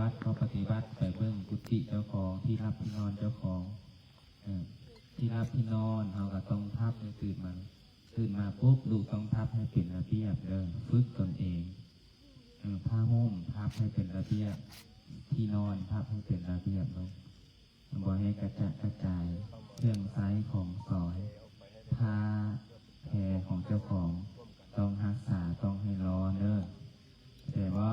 วัดก็ปฏิบัติไปเบื้องกุฏิเจ้าของที่รับที่นอนเจ้าของที่รับที่นอนเราก็ต้องทับให้ตื่นมาปุ๊บลูกต้องทับให้เป็นระเบียบฝึกตนเองผ้าห่มทับให้เป็นระเบียบที่นอนทับให้เป็นระเบียบลงบ่ให้กระจายเครื่องไซของสอยผ้าแพรของเจ้าของต้องรักษาต้องให้ร้อนแต่ว่า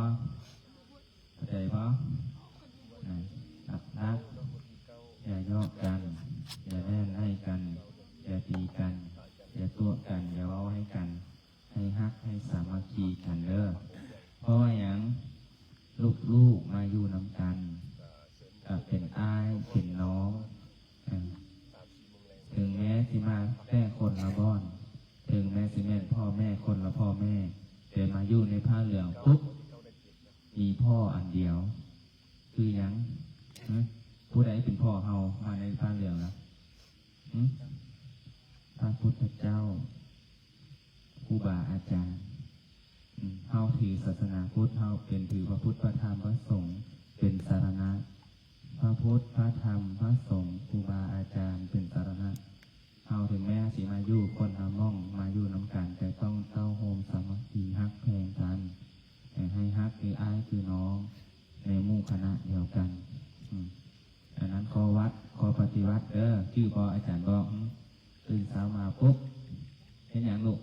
รักอย่ายอกกันอย่าแน่นให้กันอย่าตีกันอย่าตัวกันอย่าเว้าให้กันให้ฮักให้สามัคคีกันเพราะว่าอย่างลูกมาอยู่นำกันเป็นอ้ายเป็นน้องถึงแม้สิมาแค่คนละบ้อนถึงแม้สิแม่พ่อแม่คนละพ่อแม่แต่มาอยู่ในผ้าเหลืองปุ๊บมีพ่ออันเดียวคืออย่างผู้ใดเป็นพ่อเฮามาในผ้าเหลืองแล้วพระพุทธเจ้าครูบาอาจารย์เฮาถือศาสนาพุทธเฮาเป็นถือพระพุทธพระธรรมพระสงฆ์เป็นสารณะพระพุทธพระธรรมพระสงฆ์ครูบาอาจารย์เป็นสารณะเฮาถึงแม้สิมาอยู่คนละม่องมาอยู่น้ำกันแต่ต้องเต้าโฮมสามัคคีฮักแพงกันให้ฮักคืออ้ายคือน้องในหมู่คณะเดียวกันอันนั้นขอวัดขอปฏิวัติชื่อพออาจารย์บอกตื่นเช้ามาปุ๊บเห็นอย่างลูก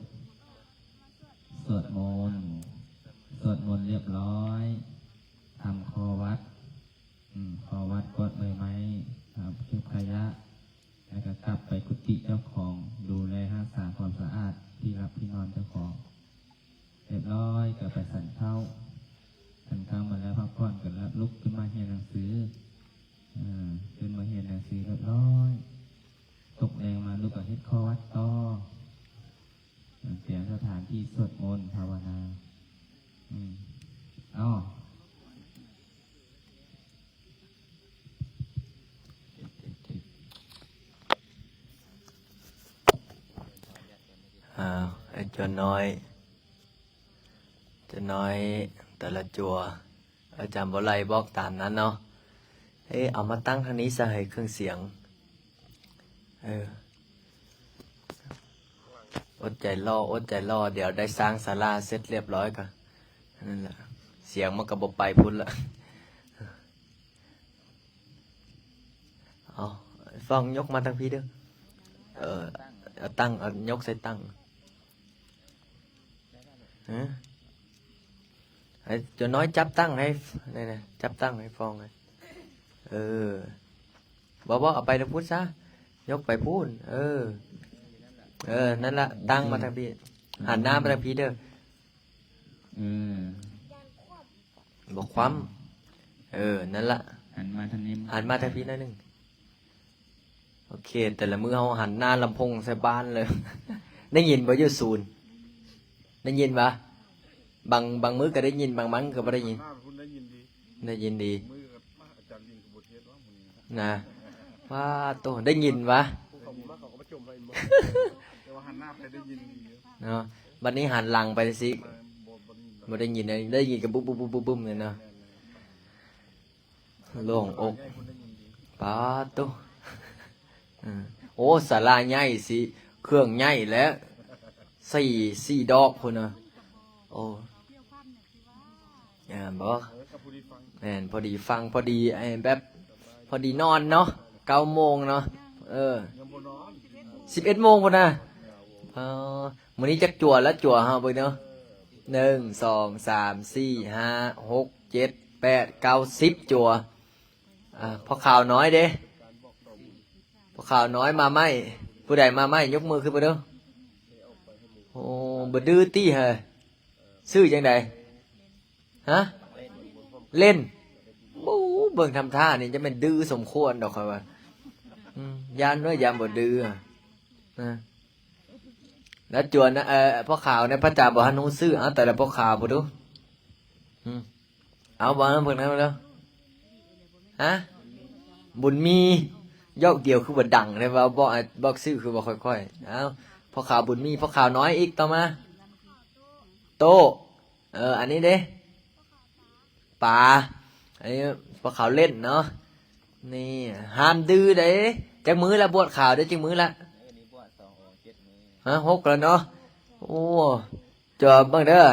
สวดมนต์เรียบร้อยทำคอวัดกดใบไม้ครับเก็บขยะแล้วก็กลับไปกุฏิเจ้าของดูแลรักษาความสะอาดที่รับที่นอนเจ้าของเรียบร้อยก็ไปสั่นเข้ามาแล้วพักผ่อนกันแล้วลุกขึ้นมาเรียนหนังสือขึ้นมาเรียนหนังสือเรียบร้อยตกแรงมาลูกก็เฮ็ดข้อวัดต่อเสียสถานที่สวดมนต์ภาวนาไอ้เจ้าน้อยแต่ละจัวอาจารย์บ่ไล่บอกตามนั้นเนาะเอามาตั้งทางนี้ซะให้เครื่องเสียงอดใจรอเดี๋ยวได้สร้างศาลาเสร็จเรียบร้อยก็นั่นแหละเสียงมันก็บ่ไปพุ่นละเอาฟ้องยกมาทางพี่เด้อเอาตั้งเอายกใส่ตั้งจะน้อยจับตั้งให้นี่จับตั้งให้ฟองเลยบอกเอาไปแล้วพูดซะยกไปพูดนั่นละตั้งมาทางพี่หันหน้ามาทางพี่เด้อบอกความนั่นละหันมาทางนี้หันมาทางพี่นั่นนึงโอเคแต่ละมือเอาหันหน้าลำโพงใส่บ้านเลย ได้ยินบ่อยู่ศูนย์ได้ยินปะบางมื้อก็ได้ยินบางมั้งก็ไม่ได้ยินได้ยินดีนะว่าโตได้ยินวะเนาะบัดนี้หันหลังไปสิบ่ได้ยินเลยได้ยินกับปุ๊บเลยเนาะโล่งอกป้าโตโอ้ศาลาใหญ่สิเครื่องใหญ่แล้วสี่ดอกพุ่นน่ะโอ้บอกแม่นพอดีฟังพอดีแบบพอดีนอนเนาะ9 โมงเนาะ11 โมงพุ่นน่ะมื้อนี้จักจั่วแล้วจั่วเฮาเบิ่งเนาะ1 2 3 4 5 6 7 8 9 10จั่วพอข่าวน้อยเด้พอข่าวน้อยมาไหมผู้ใดมาไหมยกมือขึ้นมาเด้อโอ้บ่ดื้อตี้เหรอซื้อจังไดฮะเล่นโอ้เบิ่งทำท่านี่จะเป็นดื้อสมควรดอกครับว่ายานด้วยยามบ่ดื้อแล้วจวนนะพ่อข่าวในพระจ่าบ่ฮันฮู้ซื้อแต่ละพ่อข่าวบ่ดูเอาบ่นำเพิ่นนำแล้วฮะบุญมียอกเดียวคือบ่ดังเลยว่าบ่ซื้อคือบ่ค่อยๆเอาพ่อข่าวบุญมีพ่อข่าวน้อยอีกต่อมาโตอันนี้เด้ป่า อันนี้พอขาวเล่นเนาะนี่ห้ามดื้อเด้จักมือละบวชขาวได้จักมือละฮะ6แล้วเนาะโอ้เจอบ้างเด้อ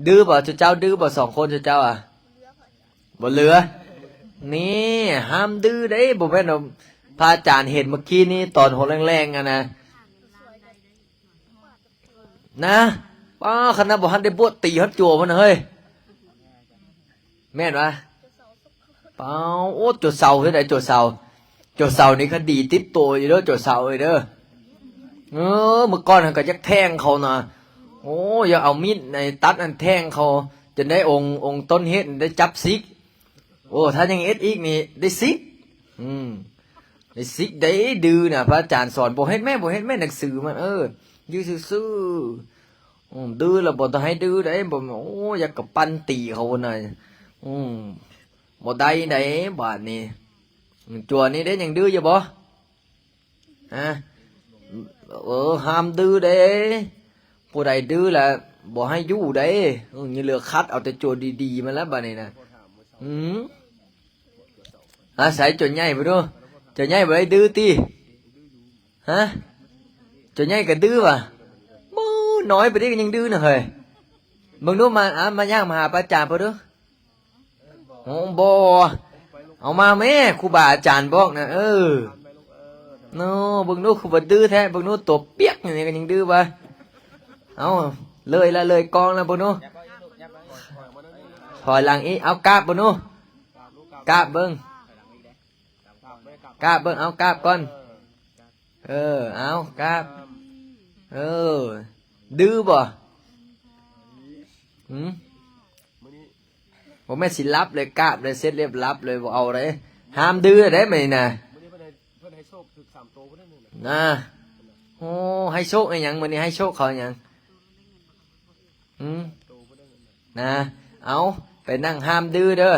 ดื้อบ่เจ้าดื้อบ่2คนเจ้าอ่ะบ่เหลือนี่ห้ามดื้อเด้บ่แม่นพระอาจารย์เห็นเมื่อกี้นี่ตอนหัวแรงๆอ่ะนะป้าคณะบ่ทันได้บวชตีฮัดจั่วมันเฮ้ยแม่นวะเปล่าโอ้จุดเสาที่ไหนจุดเสานี่คดีติดตัวอยู่เด้อจุดเสาเลยเด้อเมื่อก่อนก็จะแทงเขานะโอ้อย่าเอามีดในตัดอันแทงเขาจนได้องค์ต้นเฮ็ดได้จับซิกโอ้ถ้ายังเอ็ดอีกนี่ได้ซิกได้ซิกได้ดื้อน่ะพระอาจารย์สอนบ่เฮ็ดแม่หนังสือมันยื้อซื่อดื้อแล้วบ่ต้องให้ดื้อได้บ่โอ้อยากกับปั้นตีเขาน่ะบ่ได้ได้บาดนี้จัวนี้ได้ยังดื้ออยู่บ่ฮะห้ามดื้อเด้ผู้ใดดื้อแหละบ่ให้อยู่เด้นี่เหลือคัดเอาแต่จัวดีๆมาแล้วบาดนี้นะใส่จัวใหญ่ไปดูจัวใหญ่บ่ได้ดื้อติฮะจัวใหญ่ก็ดื้อว่ะมู้น้อยไปดิก็ยังดื้อน่ะเฮ้ยมึงดูมาย่างมาหาพระอาจารย์เพิ่นดูบ่เอามาแม่ครูบาอาจารย์บอกนะโน่บึงนู้ครูบาดื้อแท้บึงนู้ตัวเปียกอย่างนี้ก็ยังดื้อไปเอาเลยกองแล้วบึงนู้ถอยหลังอีเอากราบบึงนู้กราบเบิ้งเอากราบก่อนเอากราบดื้อบ่ผมแม่สิรับเลยกราบเลยเสร็จเรียบรับเลยบอกเอาเลยห้ามดื้อได้ไหมนะโอ้ให้โชคไอ้ยังวันนี้ให้โชคเขาอย่างเอาไปนั่งห้ามดื้อเด้อ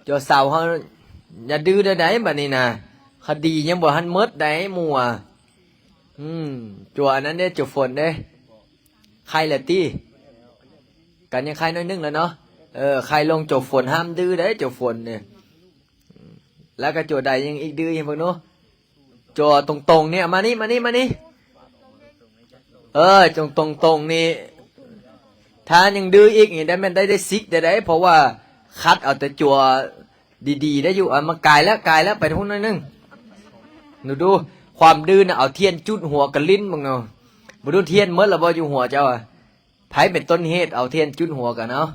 จอเสาเขาอย่าดื้อได้ไหนบัดนี้นะคดียังบ่หันมดได้มัวจัวนั้นเด้จัวฝนเด้ใครละตี้กันยังใครน้อยนึงแล้วเนาะใครลงจบฝนห้ามดื้อได้จบฝนเนี่ยแล้วก็โจใดยังอีกดื้อยังพวกนู้โจตรงๆเนี่ยมานี่จงตรงนี่ถ้ายังดื้ออีกนี่ได้มันได้ซิกได้เพราะว่าคัดเอาแต่จัวดีๆได้อยู่มากายแล้วไปทุกนึงหนูดูความดื้อน่ะเอาเทียนจุดหัวกับลิ้นมึงเนาะบ่ดูเทียนเมื่อละบ่อยู่หัวเจ้าไผเป็นต้นเหตุเอาเทียนจุดหัวกันเนาะ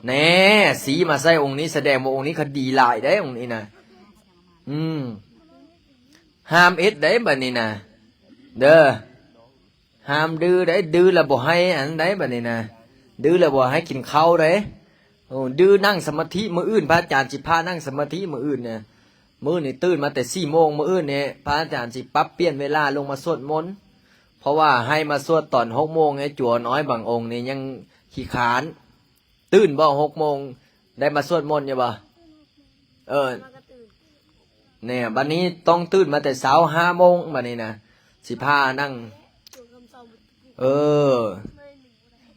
แน่สีมาใส่องค์นี้แสดงว่าองค์นี้คดีหลายได้องค์นี้นะห้ามเอ็ดได้บัดนี้นะเด้อห้ามดื้อได้ดื้อแล้วบ่ให้อันได้บัดนี้นะดื้อแล้วบ่ให้กินข้าวได้ดื้อนั่งสมาธิมื้ออื่นพระอาจารย์สิพานั่งสมาธิมื้ออื่นเนี่ยมื้อนี่ตื่นมาแต่4 โมงมื้ออื่นเนี่ยพระอาจารย์สิปรับเปลี่ยนเวลาลงมาสวดมนต์เพราะว่าให้มาสวดตอน6 โมงไอ้จั่วน้อยบางองค์นี่ยังขี้ขานตื่นบ่6 โมงได้มาสวดมนต์อยู่บ่เนี่ยบัดนี้ต้องตื่นมาแต่เช้า5 โมงบัดนี้นะสิพานั่ง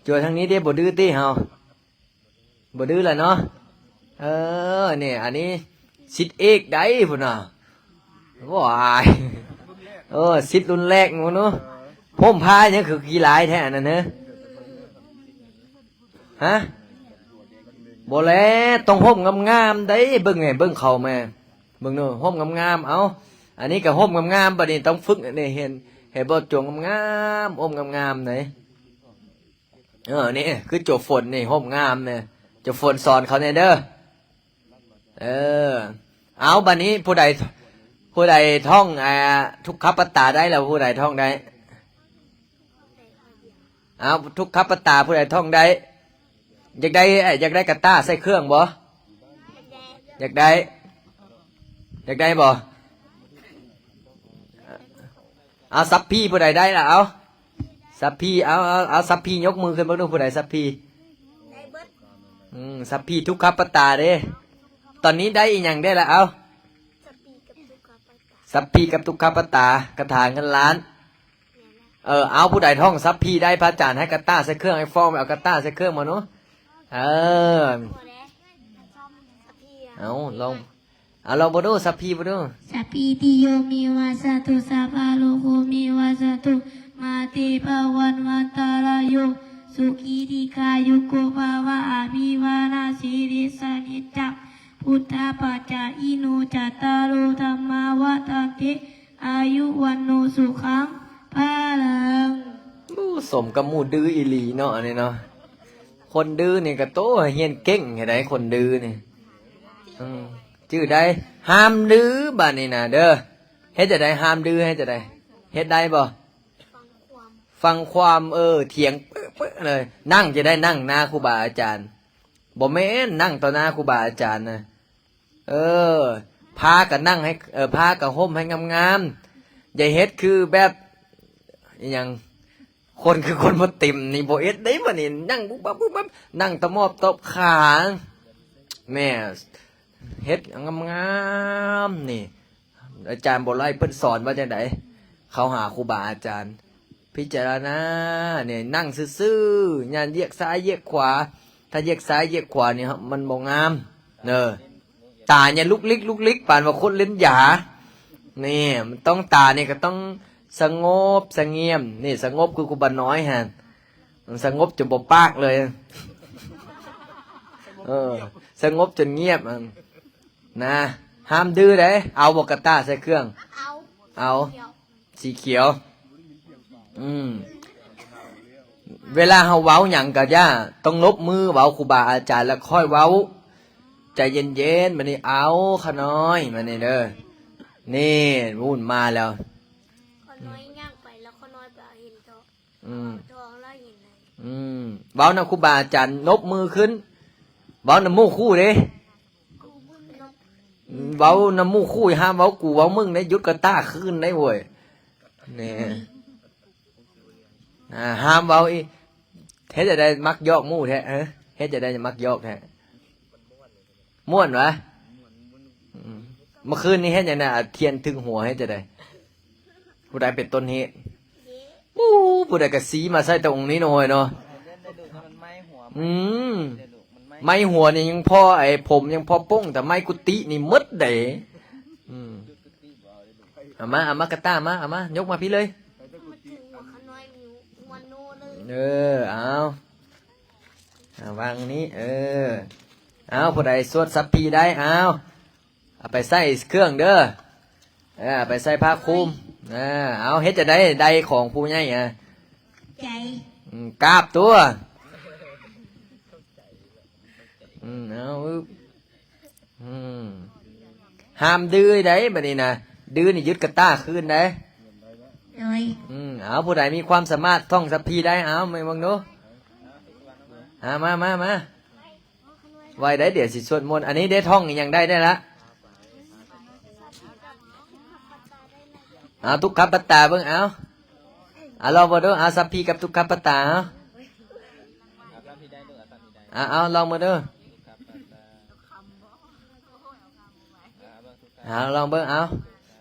จั่วทางนี้เด้บ่ดื้อติเฮาบ่ดื้อล่ะเนาะเนี่ยอันนี้สิทธิ์เอกได้พุ่นน่ะว้ายสิทธิ์รุ่นแรกพุ่นเนาะผมพาเนี่ยคือกี่หลายแท้นั่นเนอะฮะบ่แลต้องห่มงามๆได้เบิ่งไงเบิ่งเขาแม่เบิ่งเนาะห่มงามๆเอาอันนี้ก็ห่มงามๆบัดนี้ต้องฝึกนี่เห็นบ่จงงามๆห่มงามๆไหนนี่คือโจฝนนี่ห่มงามเนี่ยโจฝนสอนเขาเนี่ยเด้อเอาบัดนี้ผู้ใดท่องทุกขปตาได้แล้วผู้ใดท่องได้เอาทุกขปตาผู้ใดท่องได้อยากได้กระต้าใส่เครื่องบ่อยากได้บ่เอาซับพี่ผู้ใดได้ล่ะเอาซับพี่เอาซับพี่ยกมือขึ้นมาดูผู้ใดซับพี่ซับพี่ทุกขปตาเด้ตอนนี้ได้อีกอย่างได้ละเอาซับพี่กับทุกขปตากระถางเงินล้านเอาผู้ใดท่องซับพี่ได้พระอาจารย์ให้กระต้าใส่เครื่องไอ้ฟองเอากระต้าใส่เครื่องมาเนาะ เอาลองเอาลองบ่ดูสัพพีบ่ดู สัพพิติโยมิวาสตุสัพพะโลกมิวาสตุมาเตภวันวันตารายโยสุขีติกายุโกภาวะอาภิวานาสิริสนิจจังพุทธปัจจาอิโนจัตตารโอธรรมาวะตันติอายุวันโนสุขังพาลัง อู้สมกับหมู่ดื้ออีหลีเนาะอันนี้เนาะคนดื้อนี่ก็โตเฮียนเก่งเฮ็ดได้คนดื้อนี่ชื่อใดห้ามดื้อบัดนี้น่ะเด้อเฮ็ดจะได้ห้ามดื้อเฮ็ดจะได้เฮ็ดได้บ่ฟังความเถียงปึ๊ะๆเลยนั่งจะได้นั่งหน้าครูบาอาจารย์บ่แม่นนั่งต่อหน้าครูบาอาจารย์นะพากันนั่งให้พากันห่มให้งามๆอย่าเฮ็ดคือแบบอหยังคนคือคนบ่เต็มนี่บ่เฮ็ดได้บ่นี่นั่งปุ๊บปั๊บปุ๊บปั๊บนั่งตะมอบตบขาแม่เฮ็ดงามๆนี่อาจารย์บ่ไล่เพิ่นสอนว่าจังไดเขาหาครูบาอาจารย์พิจารณาเนี่ยนั่งซื่อๆอย่าเหยียกซ้ายเหยียกขวาถ้าเหยียกซ้ายเหยียกขวานี่ครับมันบ่งามตาเนี่ยลุกลิกปานว่าคนเล่นหยานี่มันต้องตาเนี่ยก็ต้องสงบสงเงียมนี่สงบคือครูบาน้อยฮะมันสงบจนบ่ปากเลยสงบจนเงียบนะห้ามดื้อเด้เอาบอกกระต้าใส่เครื่องเอาสีเขียวเวลาเฮาเว้าหยังก็ย่าต้องนบมือเว้าครูบาอาจารย์แล้วค่อยเว้าใจเย็นๆมานี่เอาขน้อยมานี่เด้อนี่วุ่นมาแล้วขน้อยย่างไปแล้วขน้อยไปเห็นท้องแล้วเห็นไหนเว้านำครูบาอาจารย์นบมือขึ้นเว้านำหมู่คู่เด้เว้านำหมู่คู่ห้ามเว้ากูเว้ามึงได้ยุดกระต้าขึ้นได้เว้ยนี่ห้ามเว้าอีเฮ็ดจะได้มักยอกหมู่แท้เฮ็ดจะได้มักยอกแท้ม่วนวะเมื่อคืนนี้เฮ็ดจังได๋เทียนถึงหัวเฮ็ดจะได้ผู้ใดเป็นต้นเหตุผู้ใดก็สีมาใส่ตรงนี้หน่อยเนาะไม้หัวนี่ยังพอผมยังพอป้งแต่ไม้กุฏินี่มดเด้เอามากระต้ามายกมาพี่เลยเอาวางนี้เอาผู้ใดสวดสัพพีได้เอาไปใส่เครื่องเด้อไปใส่ผ้าคลุมเอาเฮ็ดจะได้ของผู้ใหญ่ใจกราบตัวเอาห้ามดื้อได้บัดนี้นะดื้อนี่ยึดกระต้าคืนได้เอาผู้ใดมีความสามารถท่องสัพพีได้เอาไม่บังดูมาไว้ได้เดี๋ยวสิสวดมนต์อันนี้ได้ท่องอย่างได้ละเอาทุกขปัตตาเบิ่งเอาลองมาดูเอาสัพพีกับทุกขปัตตาเอาลองมาดูลองเบิ่งเอา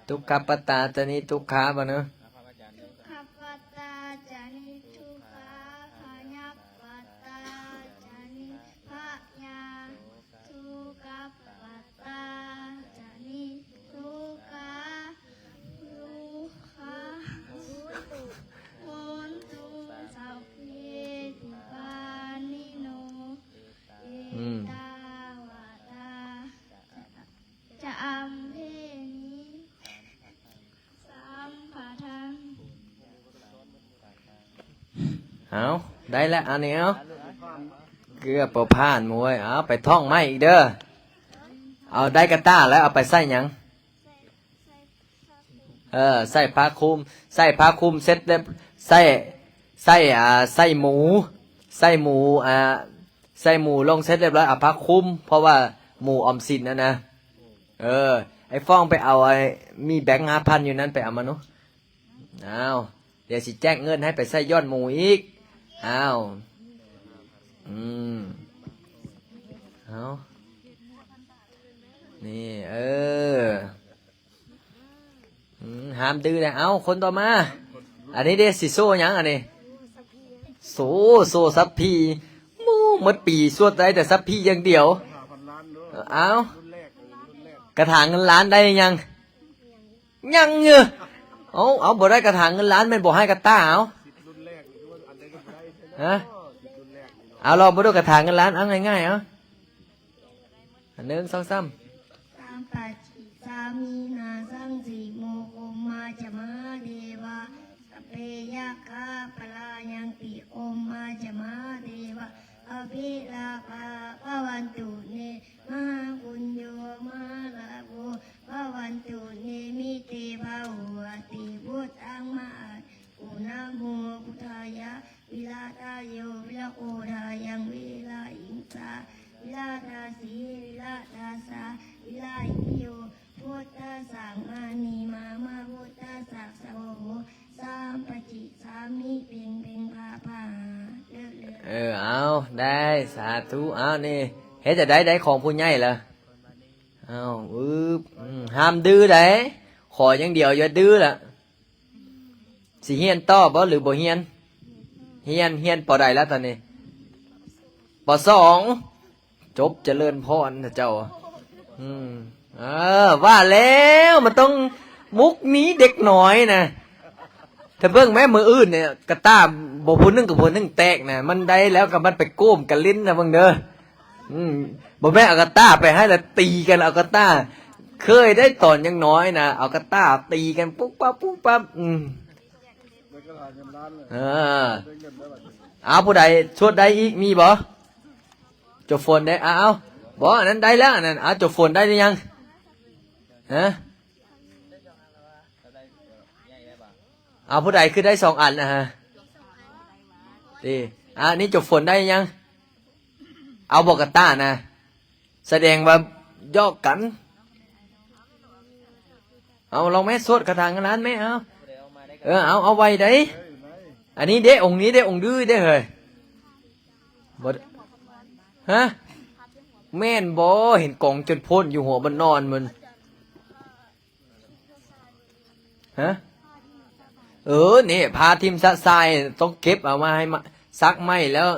ทุกขปัตตาตัวนี้ทุกขาบ่เนาะเอาได้แล้วอันนี้เกลือประพานมวยเอาไปท่องไม้อีกเด้อเอาได้กระต้าแล้วเอาไปใส่หยังใส่ผ้าคลุมเสร็จแล้วใส่หมูใส่หมูลงเสร็จเรียบร้อยเอาผ้าคลุมเพราะว่าหมูออมสินนะไอ้ฟ้องไปเอามีแบงค์5,000อยู่นั้นไปเอามาเนาะเอาเดี๋ยวสิแจ้งเงินให้ไปใส่ยอดหมูอีกเอานี่ห้ามดื้อเลยเอาคนต่อมาอันนี้เดสิโซ่ยังอันนี้โซ่ซับพีหมดปีสวดได้แต่ซับพีอย่างเดียวเอา กระถางเงินล้านได้ยังยังเงอเอาบ่ได้กระถางเงินล้านแม่นบ่ให้กระต้าเอาฮะเอาลองมาดูกระถางเงินล้านเอาง่ายๆเอาอันหนึ่งสองสาม สามปัจจิสามีนาสังสีโมโคมาจะมาเดวะสเปยะคาปลายังปิโอมาจะมาเดวะอภิลาภาภวันตุเนมหาบุญโยมหาลาโภภวันตุเนมิเตภาหัวติพุทธังมาอุณาโมพุทธายะวิลาทายโยวิลาโอทายังวิลาอิงสาวิลาทาสีวิลาทาสาวิลาอิโยพุทธสังอานิมามาพุทธสักสะโหสามปจิสามิเพ่งเพ่งพาพาเลือเลือ เอาได้สาธุเอานี่เฮ็ดจะได้ของผู้ใหญ่ล่ะเอาห้ามดื้อได้ขออย่างเดียวอย่าดื้อล่ะสิเฮียนต่อบ่หรือบ่เฮียนเฮียนปอใดแล้วตอนนี้ปอสองจบเจริญพรนะเจ้าว่าแล้วมันต้องมุกนี้เด็กหน่อยนะถ้าเบิ่งแม่มืออื่นเนี่ยกระต้าบ่พูนนึงกับพูนนึงแตกนะมันได้แล้วกับมันไปโก้มกันลิ้นนะเบิ่งเด้อบ่แม่เอากระต้าไปให้แล้วตีกันเอากระต้าเคยได้ตอนยังน้อยนะเอากระต้าตีกันปุ๊บปั๊บปุ๊บปั๊บเอาผู้ใดชดได้อีกมีบ่จบฝนได้เอาบ่อันนั้นได้แล้วอันนั้นจบฝนได้หรือยังฮะเอาผู้ใดคือได้2 อันนะฮะดีนี่จบฝนได้ยังเอาบอกกระต้านะแสดงว่าย่อกันเอาลองแม่สวดกระถางร้านแม่เอาไว้ได้อันนี้เด้องค์นี้เด้องค์ดื้อเด้เฮ้ยบ่ฮะแม่นบ่เห็นกล่องจนพ้นอยู่หัวมันนอนมันฮะนี่พาทิมซักทรายต้องเก็บเอามาให้ซักไหมแล้ว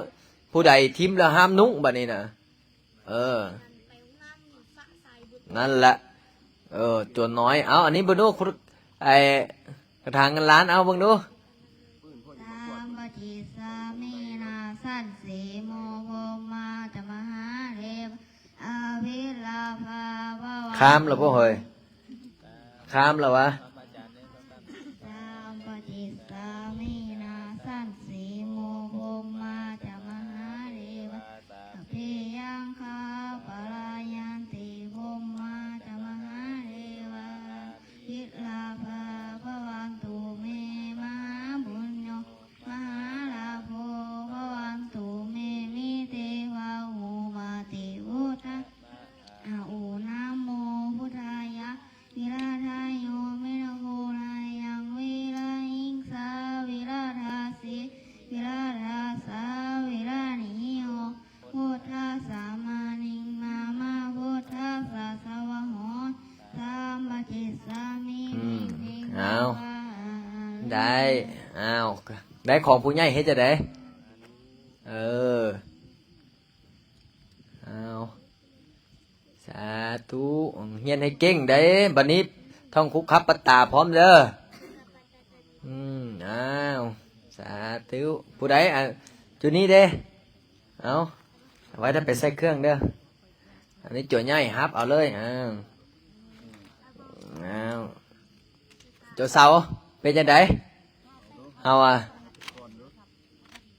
ผู้ใดทิมแล้วห้ามนุ่งบัดนี้นะนั่นแหละตัวน้อยเอาอันนี้บ่ดูไอ้กระถางเงินล้านเอาเบิ่งดูสามปฏิสามีนาสันสีโมโภมาจะมหาเรวอาวิลาภาภวัน ข้ามแล้วบ่เฮ้ยข้ามแล้ววะสามปฏิสามีนาสันสีโมโภมาจะมหาเรวะอภิยังคาปลายันติโภมาจะมหาเรวะวิลาภาภวันตุเมมหาบุญโยมหาลาโภภวันตุเมมิเตวะหูมาติวุฒะอุนาโมพุทธายะวิราทายโยเมนโกนายังวิราหิงสาวิราทาสิวิราทาสาวิรานิโยพุทธาสามานิมามาพุทธาสาสวะโหสามปฏิสามีเอาได้ได้ของผู้ใหญ่เฮ็ดจะได้เอาสาธุเฮียนให้เก่งได้บัดนี้ท่องคุกคับปัตตาพร้อมเด้อเอาสาธุผู้ใดจุดนี้เด้เอาไว้ถ้าไปใส่เครื่องเด้ออันนี้จุดใหญ่ฮับเอาเลยจุดเสาเป็นยังไงเอา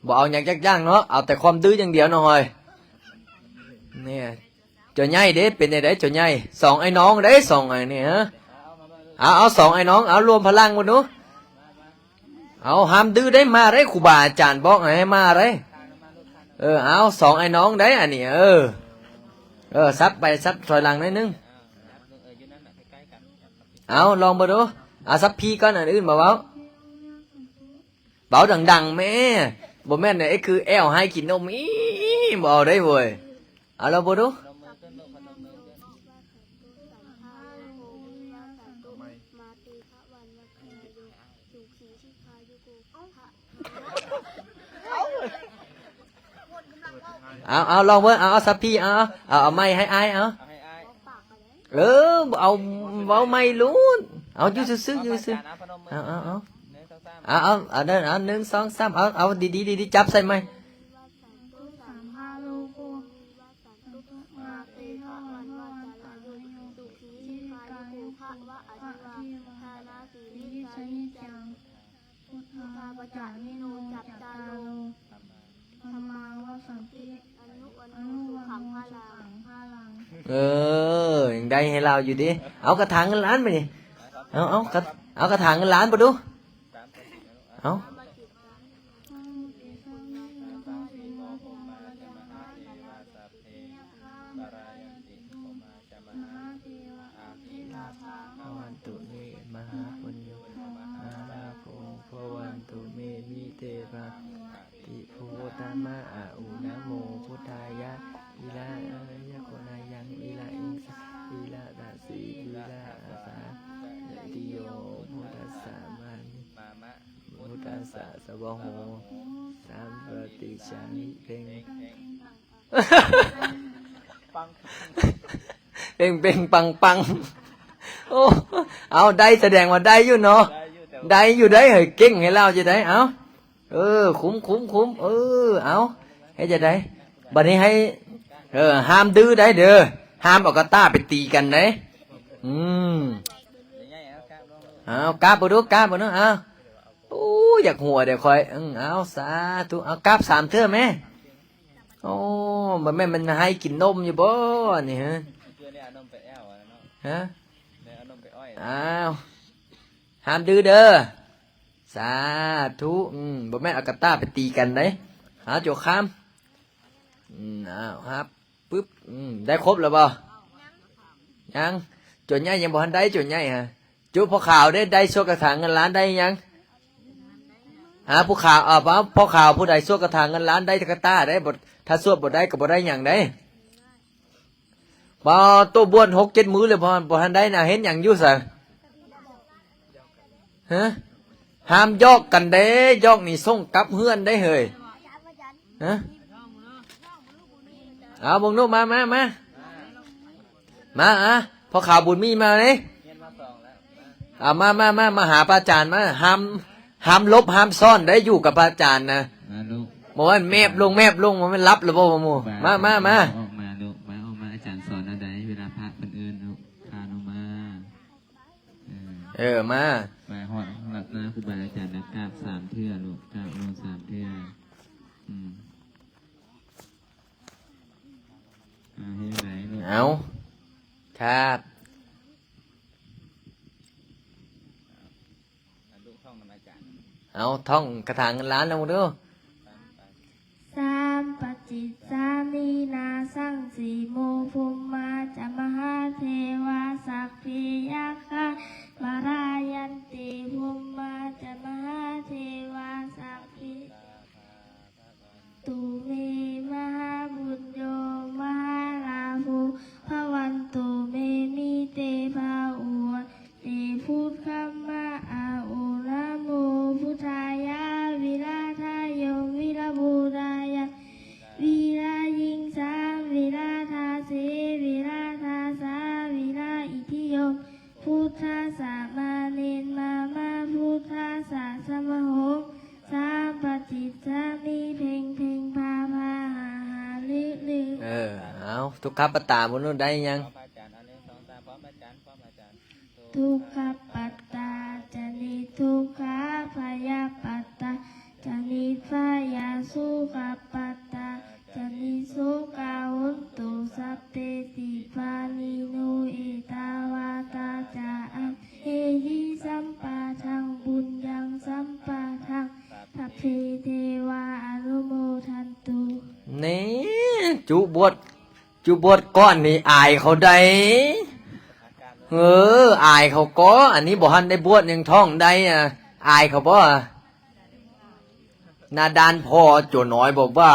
บอกเอาอย่างจักย่างเนาะเอาแต่ความดื้ออย่างเดียวหน่อยเนี่ยจุดใหญ่เด้เป็นยังไงจุดใหญ่2 ไอ้น้องเด้2 ไอ้นี่ฮะเอา2 ไอ้น้องเอารวมพลังมาดูเอาห้ามดื้อได้มาได้ครูบาอาจารย์บอกให้มาได้เอา2 ไอ้น้องได้อันนี้ซับไปซับถอยหลังนิดนึงเอาลองมาดูซับพี่ก่อนอันอื่นมาเบาดังๆแม่บ่แม่นเนี่ยคือแอลให้กินนมบ่ได้เว้ยเอาลองมาดูเอาลองเว้ยเอาซับพี่เอาไม้ให้อายเอา เอาเว้าไม่รู้เอาอยู่ซื่อๆอยู่ซื่อเอาเดินเอา1 2 3เอาดีๆจับใส่ไหม สัมภาโลโกมาเตภะวันวาจารายุสุขีกายุภะวะอธิวาทานาสีลิสานิจังพุทธาปจามิโนจัตตาโลธรรมาวสันติอนุสุขังพาลัง ยังได้ให้เราอยู่ดิเอากระถางเงินล้านไปดิเอากระถางเงินล้านไปดูเอาวันตุเมมหาปุญโญอาลาโภพวันตุเมมิเตปะติโพธามะอาอุนะโมพุทธายะอิละอายะโกนายังอิละอิงสะอิละตาสีอิละอาสาติโยพุทธัสสะมานิพุทธัสสะสวะโหสัมปติชามิเพ่งปังโอ้เอาได้แสดงว่าได้อยู่เนาะได้อยู่ได้เฮ้ยเก่งให้เราจะได้เอาคุ้มเอาให้จะได้บัดนี้ให้ห้ามดื้อได้เด้อห้ามเอากระต้าไปตีกันได้เอากราบบ่ดูกราบบ่เนาะเอาโอ้อยากหัวเดี๋ยวคอยเอาสาธุเอากราบ3 เทื่อแม่โอ้บ่แม่มันให้กินนมอยู่บ่นี่ฮะอ้าวห้ามดื้อเด้อสาธุบ่แม่นเอากระต้าไปตีกันได้หาโจข้ามอ้าวครับปึ๊บได้ครบแล้วบ่ยังโจใหญ่ยังบ่ทันได้โจใหญ่ฮะจุพ่อข่าวได้โชคกระถางเงินล้านได้ยังผู้ข่าวพ่อข่าวผู้ใดโชคกระถางเงินล้านได้กระต้าได้บ่ถ้าสวดบ่ได้ก็บ่ได้หยังได้บ่ตัวบวช6-7 มื้อเลยบ่ทันได้น่ะเห็นหยังอยู่ซะฮะห้ามยอกกันเด้ยอกนี่ส่งกลับเฮือนได้เฮ้ยฮะเอาบุญลูกมาพอข่าวบุญมีมาเลยมาหาพระอาจารย์มาห้ามลบห้ามซ่อนได้อยู่กับพระอาจารย์นะบอกว่าแมบลงมันรับหรือเปล่าโมมา ออกมาลูกออกมาอาจารย์สอนอะไรเวลาพระคนอื่นลูกพาลงมามาหอดหลับนะครูบาอาจารย์นะกราบ3 เทื่อลูกกราบลง3 เทื่อให้ไหนลูกเอาครับเอาท่องกระถางเงินล้านแล้วมึงดูสามปจิจจามีนาสังสีโมภูมิมาจะมหาเทวาสักพิยัคคะวารายันติภูมิมาจะมหาเทวาสักพิตุเมมหาบุญโยมหาลาภูภวันตุเมมิเตภาอุเตพุทธคัมมาอาอุระโมพุทธายะวิราทายโยวิราบูรายะวิรายิงสาวิราทาเสวิราทาสาวิราอิทิโยพุทธาสามาเนนมาพุทธาสาสมโหสามปจิจจามีเพ่งพาหาลืเอาทุกขัปตาบุญนู้นได้ยังทุกขปัตตาจานิทุกขาพยาปัตตาจานิพยาสุขปัตตาจานิสุกาวุนตุสัพเตติปานิโนเอตาวาตาจาอัมเอหิสัมปะทังบุญยังสัมปะทังทัพเพเทวาอนุโมทันตุนี่จุบวชก้อนนี่อายเขาได้อายเขาก็อันนี้บ่ทันได้บวชยังท่องได้อายเขาบ่นาดานพ่อโจน้อยบอกว่า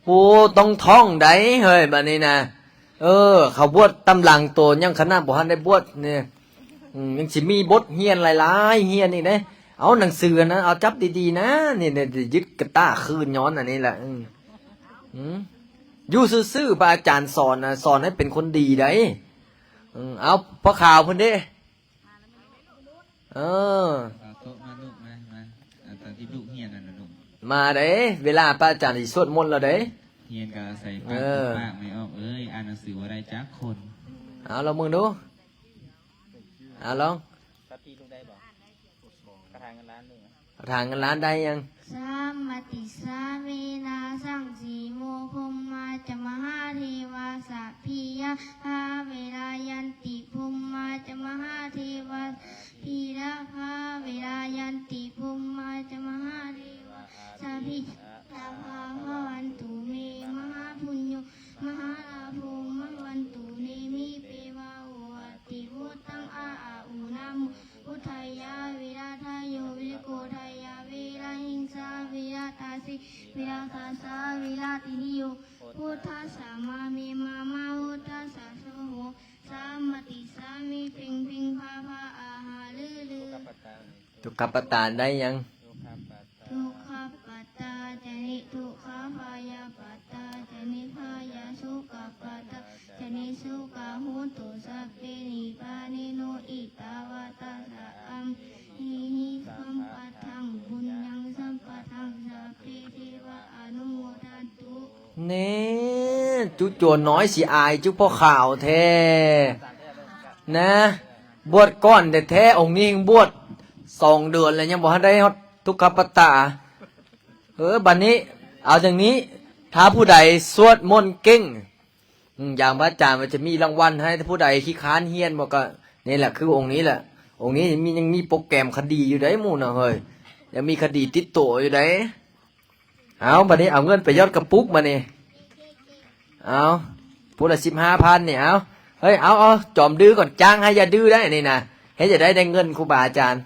ปูต้องท่องได้เฮ้ยบัดนี้นะเขาบวชตำหลังโตยังคณะบ่ทันได้บวชเนี่ยยังสิมีบทเฮียนหลายๆเฮียนนี่เด้เอาหนังสือนะเอาจับดีๆนะนี่ยึดกระต้าคืนย้อนอันนี้แหละ อยู่ซื่อๆพระอาจารย์สอนนะสอนให้เป็นคนดีได้เอาพอข่าวเพิ่นเด้เออ เอาโต๊ะมาลูกมาเอาตอนที่ลูกเฮียนนั่นนะลูก มาเด้เวลาพระอาจารย์สิสวดมนต์แล้วเด้ เฮียนก็ใส่ เอ ปาก อ ปากไม่ออกเอ้ยอ่านหนังสือว่าได้จักคน เอาลองมึงดูเอาลอง สักทีลูกได้บอกกระทางเงินล้านหนึ่งอะ ทางเงินล้านได้ยัง สามมติสามีนาสังสีโมพมมาจะมหาเทวาสัพพิยาภาเวลายันติพมมาจะมหาเทวาพีระภาเวลายันติพมมาจะมหาเทวาสัพพิยาภาวันตุเมมหาพุญโยมหาลาภมวันตุเนมิเปวาโอติพุทธังอาอุนามุพุทธายาวิราทายโยวิโกทายาวิราหิงสาวิราตาสิวิราคาสาวิราตินิโยพุทธาสามามิมามาพุทธาสาสโหสามมติสามิพิงพิงพาพาอาหาลือลือ ปัตตานี ทุกขปตานได้ยัง โยคะปัตตา ทุกขปัตตาจนิทุกขพายาปัตตาจนิพายาสุขปัตตาจนิสุขหุตุสัพเพนิพานิโนอิตาวาตาสะอัมหิหิสัมปะทังบุญยังสัมปะทังสัพเพเทวะอนุโมทันตุ เน่จุโจรน้อยสิอายจุพ่อข่าวแท้นะบวชก้อนแต่แท้องค์นี้ยังบวช2 เดือนแล้วยังบ่ทันได้ฮอดทุกขปตาบัดนี้เอาอย่างนี้ถ้าผู้ใดสวดมนต์เก่งอย่างพระอาจารย์มันจะมีรางวัลให้ถ้าผู้ใดขี้ค้านเฮียนบอกก็นี่แหละคือองค์นี้แหละองค์นี้ยังมีโปรแกรมคดีอยู่ได้หมู่น่ะเฮ้ยยังมีคดีติดตัวอยู่ได้เอาบัดนี้เอาเงินไปยอดกระปุกมานี่เอาผู้ละ15,000นี่เอาเฮ้ยเอาจอมดื้อก่อนจ้างให้อย่าดื้อได้นี่นะให้จะได้เงินครูบาอาจารย์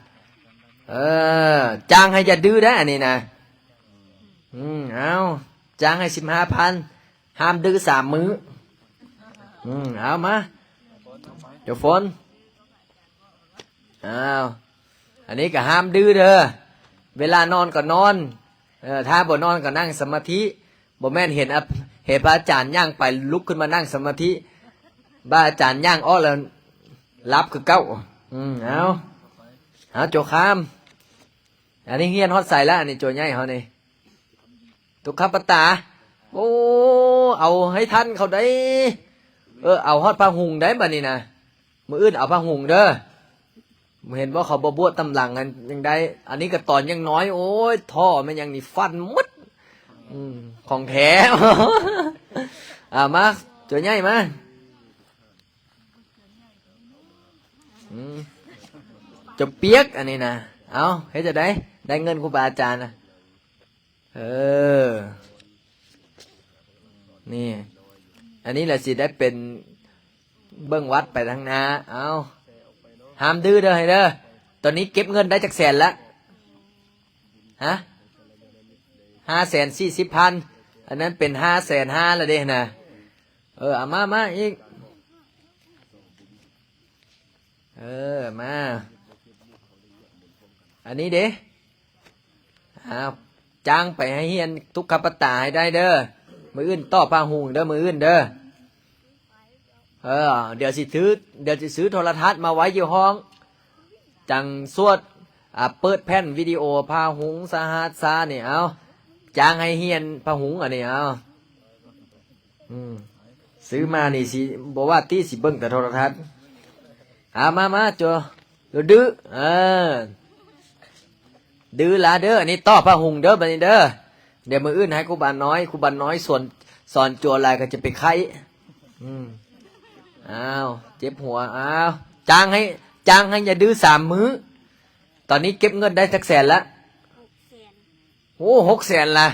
จ้างให้อย่าดื้อได้นี่นะเอาจ้างให้15,000ห้ามดื้อ3 มื้อเอามาเดี๋ยวฝนเอาอันนี้ก็ห้ามดื้อเด้อเวลานอนก็นอนถ้าบ่นอนก็นั่งสมาธิบ่แม่นเห็นพระอาจารย์ย่างไปลุกขึ้นมานั่งสมาธิพระอาจารย์ย่างอ้อแล้วรับคือเก้าเอาโจคามอันนี้เฮียนฮอดใส่แล้วอันนี้โจใหญ่เขานี่ทุกขปตาโอ้เอาให้ท่านเขาได้เอาฮอดพระหุงได้บัดนี้นะมื้ออื่นเอาพระหุงเด้อเห็นว่าเขาบ่บวชตำหลังกันยังได้อันนี้ก็ตอนยังน้อยโอ้ยท่อมันยังนี่ฟันมุดของแท้ มาโจใหญ่มาจะเปียกอันนี้นะเอาเฮ็ดจะได้เงินครูบาอาจารย์นะนี่อันนี้แหละสิได้เป็นเบื้องวัดไปทางหน้าเอาห้ามดื้อเด้อให้เด้อตอนนี้เก็บเงินได้จากแสนละฮะ540,000อันนั้นเป็น550,000แล้วเด้นะเอามาอีกมาอันนี้เด้จ้างไปให้เฮียนทุกขปตาให้ได้เด้อมืออื่นต่อพาหุงเด้อมืออื่นเด้อเดี๋ยวสิซื้อโทรทัศน์มาไว้อยู่ห้องจังสวดเปิดแผ่นวิดีโอพาหุงสหัสสาเนี่ยเอาจ้างให้เฮียนพาหุงอันนี้เอาซื้อมานี่สิบอกว่าตีสิเบิ่งแต่โทรทัศน์มาจ้ะดื้อดื้อละเด้ออันนี้ต่อพาหุงเด้อบัดนี้เด้อเดี๋ยวมืออื่นให้ครูบาน้อยส่วนสอนจัวลายก็จะไปไข่เจ็บหัวจ้างให้อย่าดื้อ3 มื้อตอนนี้เก็บเงินได้สักแสนละโอ้600,000ละ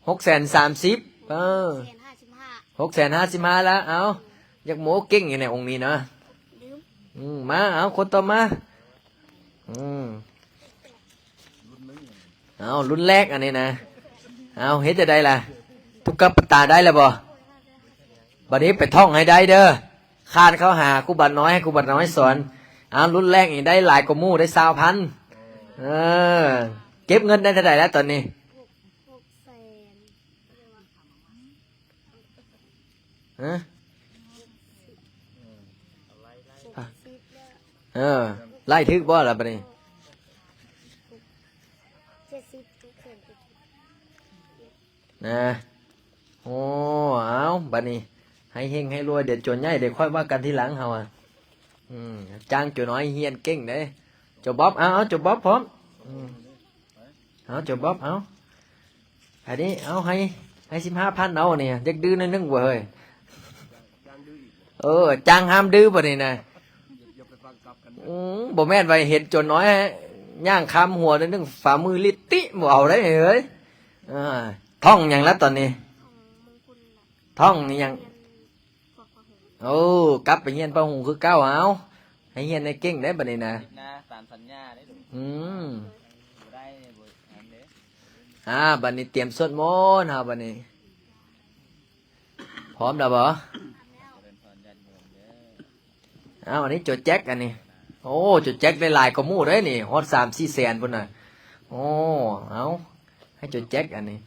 630,000655,000ละอยากโม้เก่งอย่างในองค์นี้นะมาคนต่อมารุ่นแรกอันนี้นะเฮ็ดจะได้ล่ะทุกขปตาได้แล้วบ่บัดนี้ไปท่องให้ได้เด้อคาดเขาหาครูบาน้อยให้ครูบาน้อยสอนรุ่นแรกนี่ได้หลายกว่าหมู่ได้20,000เก็บเงินได้เท่าไหร่แล้วตอนนี้ ฮะ 60แล้ว เออไล่ทึกบ่ล่ะบัดนี้ 70ทุกคน นะโอ้เอาบัดนี้ให้เฮงให้รวยเดี๋ยวจนใหญ่เดี๋ยวค่อยว่ากันทีหลังเฮาอ่ะจ้างจน้อยเฮียนเก่งเด้จบบ๊อบเอาจบบ๊อบพร้อมเอาจบบ๊อบเอาอันนี้เอาให้15,000เอาเนี่ยเด็กดื้อนิดนึงเว้ยจ้างห้ามดื้อบัดนี้นะบ่แม่นไว้เห็นจนน้อยย่างคำหัวนิดนึงฝ่ามือลิติบ่เอาได้เฮ้ยท่องอย่างละตอนนี้ท่องนี่ยังกลับไปเฮียนป้าหงคือเก้าเอาให้เฮียนในเก่งได้บัดนี้นะ ติดหน้าตามสัญญาได้ดู บ่ได้บ่อันเด้ บัดนี้เตรียมสวดมนต์บัดนี้พร้อมแล้วบ่ เดินพรญาติโยมเด้อ อันนี้จดแจ็คอันนี้โอ้จดแจ็คได้หลายกว่าหมู่ได้นี่ฮอด3-4 แสนพุ่นน่ะโอ้เอาให้จดแจ็คอันนี้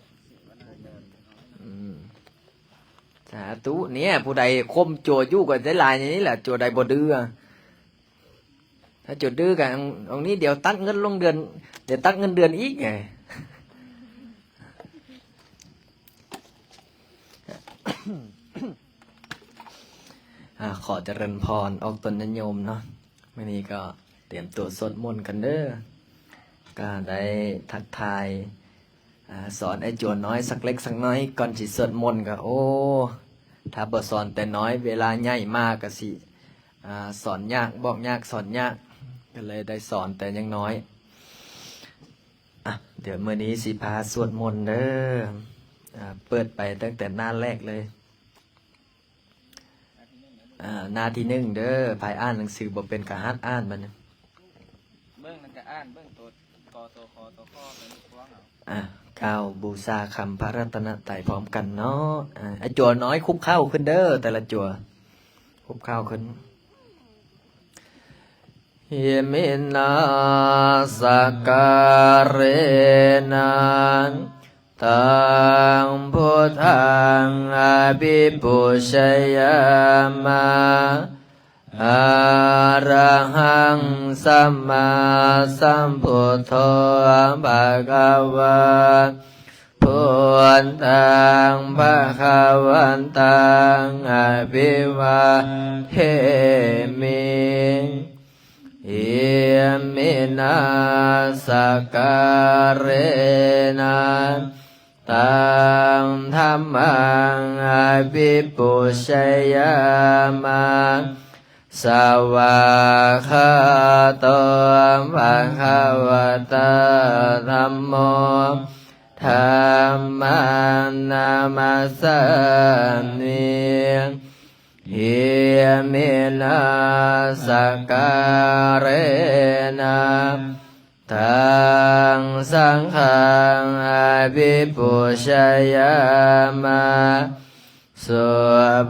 สาธุเนี่ยผู้ใดคมโจดอยู่ก็ได้หลายอย่างนี้แหละโจดใดบ่ดื้อถ้าโจดดื้อกันองนี้เดี๋ยวตัดเงินลงเดือนเดี๋ยวตัดเงินเดือนอีกไง ขอเจริญพรออกตนนิยมเนาะวันนี้ก็เตรียมตัวสวดมนต์กันเด้อก็ได้ทักทายสอนไอ้โจรน้อยสักเล็กสักน้อยก่อนสิสวดมนต์ก็โอ้ถ้าบ่สอนแต่น้อยเวลาใหญ่มากก็สิสอนยากบอกยากสอนยากก็เลยได้สอนแต่ยังน้อยเดี๋ยวมื้อนี้สิพาสวดมนต์เด้อเปิดไปตั้งแต่หน้าแรกเลยหน้าที่1เด้อภายอ่านหนังสือบ่เป็นกะฮัดอ่านมัน เบิ่งนั่นก็อ่านเบิ่งตัวกอตัวคอตัวข้อเป็นพวงเอา ก้าวบูชาคำพระรัตนตรัยพร้อมกันเนาะไอ้จัวน้อยคุบข้าวขึ้นเด้อแต่ละจัวคุบข้าวขึ้นเยมินาสการนันตังพุทธังอภิปุชยามาอะระหังสัมมาสัมพุทโธภะคะวะพุทธังภะคะวันตังอภิวาเทมิอิมินาสการนันตังธัมมังอภิปุชยามาสวากขาโตภะคะวะตาธัมโมธัมมังนามัสสามิหิมินาสการนังตังสังฆังอภิปุชยามาสุ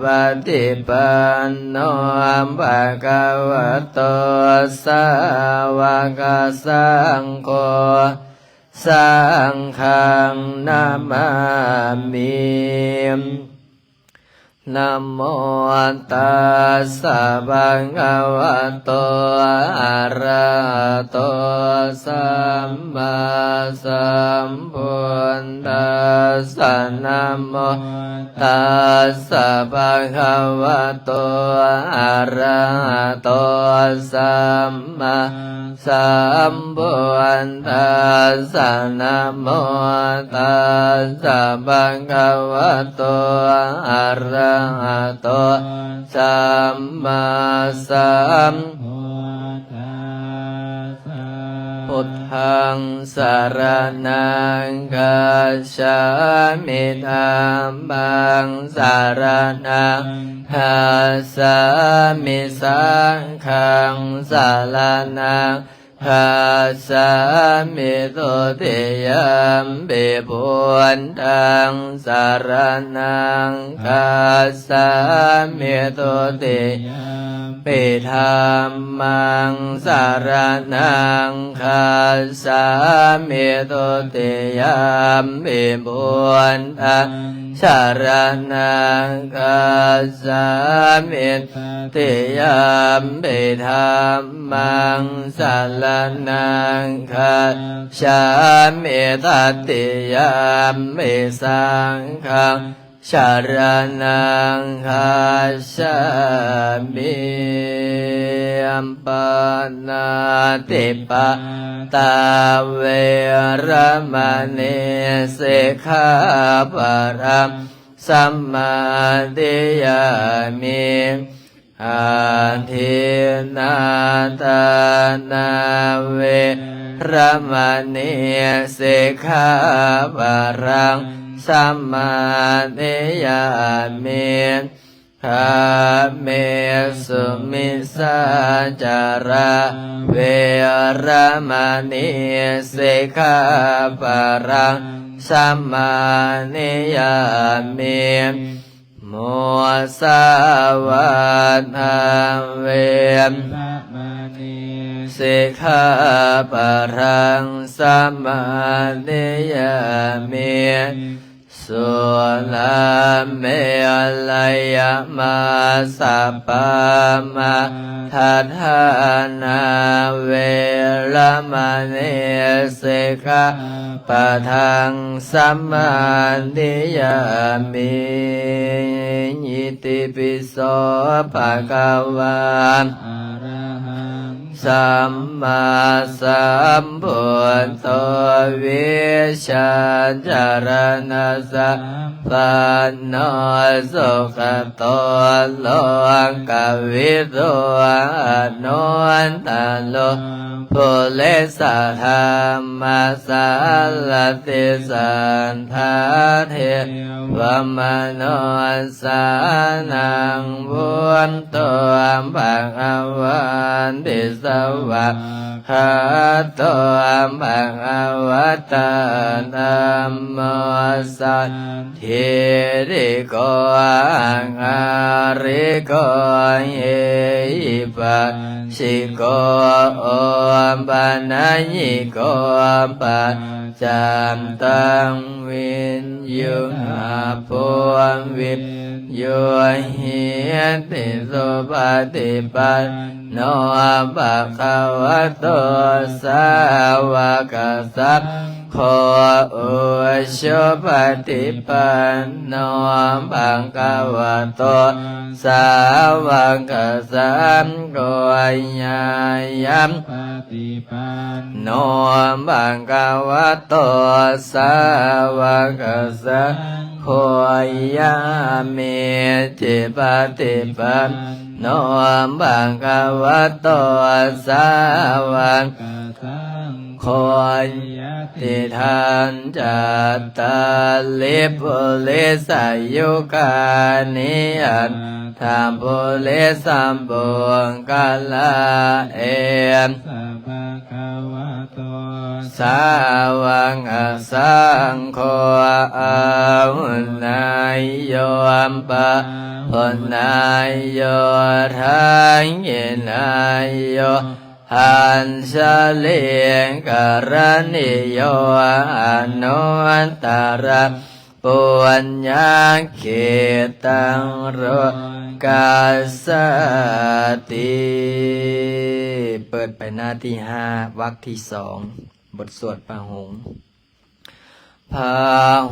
ปฏิปันโนภะคะวะโตสาวกสังโฆสังฆังนามามินะโมตัสสะภะคะวะโตอะระหะโตสัมมาสัมพุทธัสสะนะโมตัสสะภะคะวะโตอะระหะโตสัมมาสัมพุทธัสสะนะโมตัสสะภะคะวะโตอะระหะโตสัมมาสัมพุทธังสรณังคัจฉามิธัมมังสรณังคัจฉามิสังฆังสรณัง คัสสามิตุติยัมปิพุทธังสรณังคัสสามิตุติยัมปิธัมมังสรณังคัสสามิตุติยัมปิพุทธังสรณังคัสสามิติยัมปิธัมมังสรณังคัสสามิตัตติยัมปิสังฆังสรณังคัสสามิอัมปนาติปะตาเวรมณีสิกขาปะทังสัมมาทิยามิอาทินาทานาเวรมณีสิกขาปะทังสัมมาทิยามิคาเมสุมิสาจาระเวรมณีสิกขาปะทังสัมมาทิยามิโมสาวาทาเวรมณีสิกขาปะทังสัมมาทิยามิสุลาเมลัยมาสัปปะมาทัฏฐานาเวรมณีสิกขาปะทังสัมมาทิยามิอิติปิโสภะคะวะอะระหังสัมมาสัมพุทโธวิชชาจารณะสัพพันโนสุขโตโลกวิทูอนุตตโลภูเลสะธรรมสาลติสันทาเทวมโนสานังบุญตัวปังอวันติสวะหาตัวปังอวัตตานัมโมสันทิริโกอังอาริโกเยปัสสิโกโอปัญญิโกปัจจันตังวินยุอาภวงวินยุหิติสุปฏิปันโนภะคะวะโตสาวกสังโฆอุชุปฏิปันโนภะคะวะโตสาวกสังโฆญายัมปฏิปันโนภะคะวะโตสาวกสังโฆญามิจิปฏิปันโนภะคะวะโตสาวกสังโฆติทันจัตตาลิปุลิสายุกานิอันธรรมปุลิสัมปุงกาลาเอมสัพพะคะวะโตสาวังอสังโฆอาหุนายโยอัมปะหุนายโยทังเยนายโยหันชะเลงกรณิโยอนุตตระปุญญาเขตังโรกัสสติเปิดไปหน้าที่5วรรคที่2บทสวดพระหงส์พา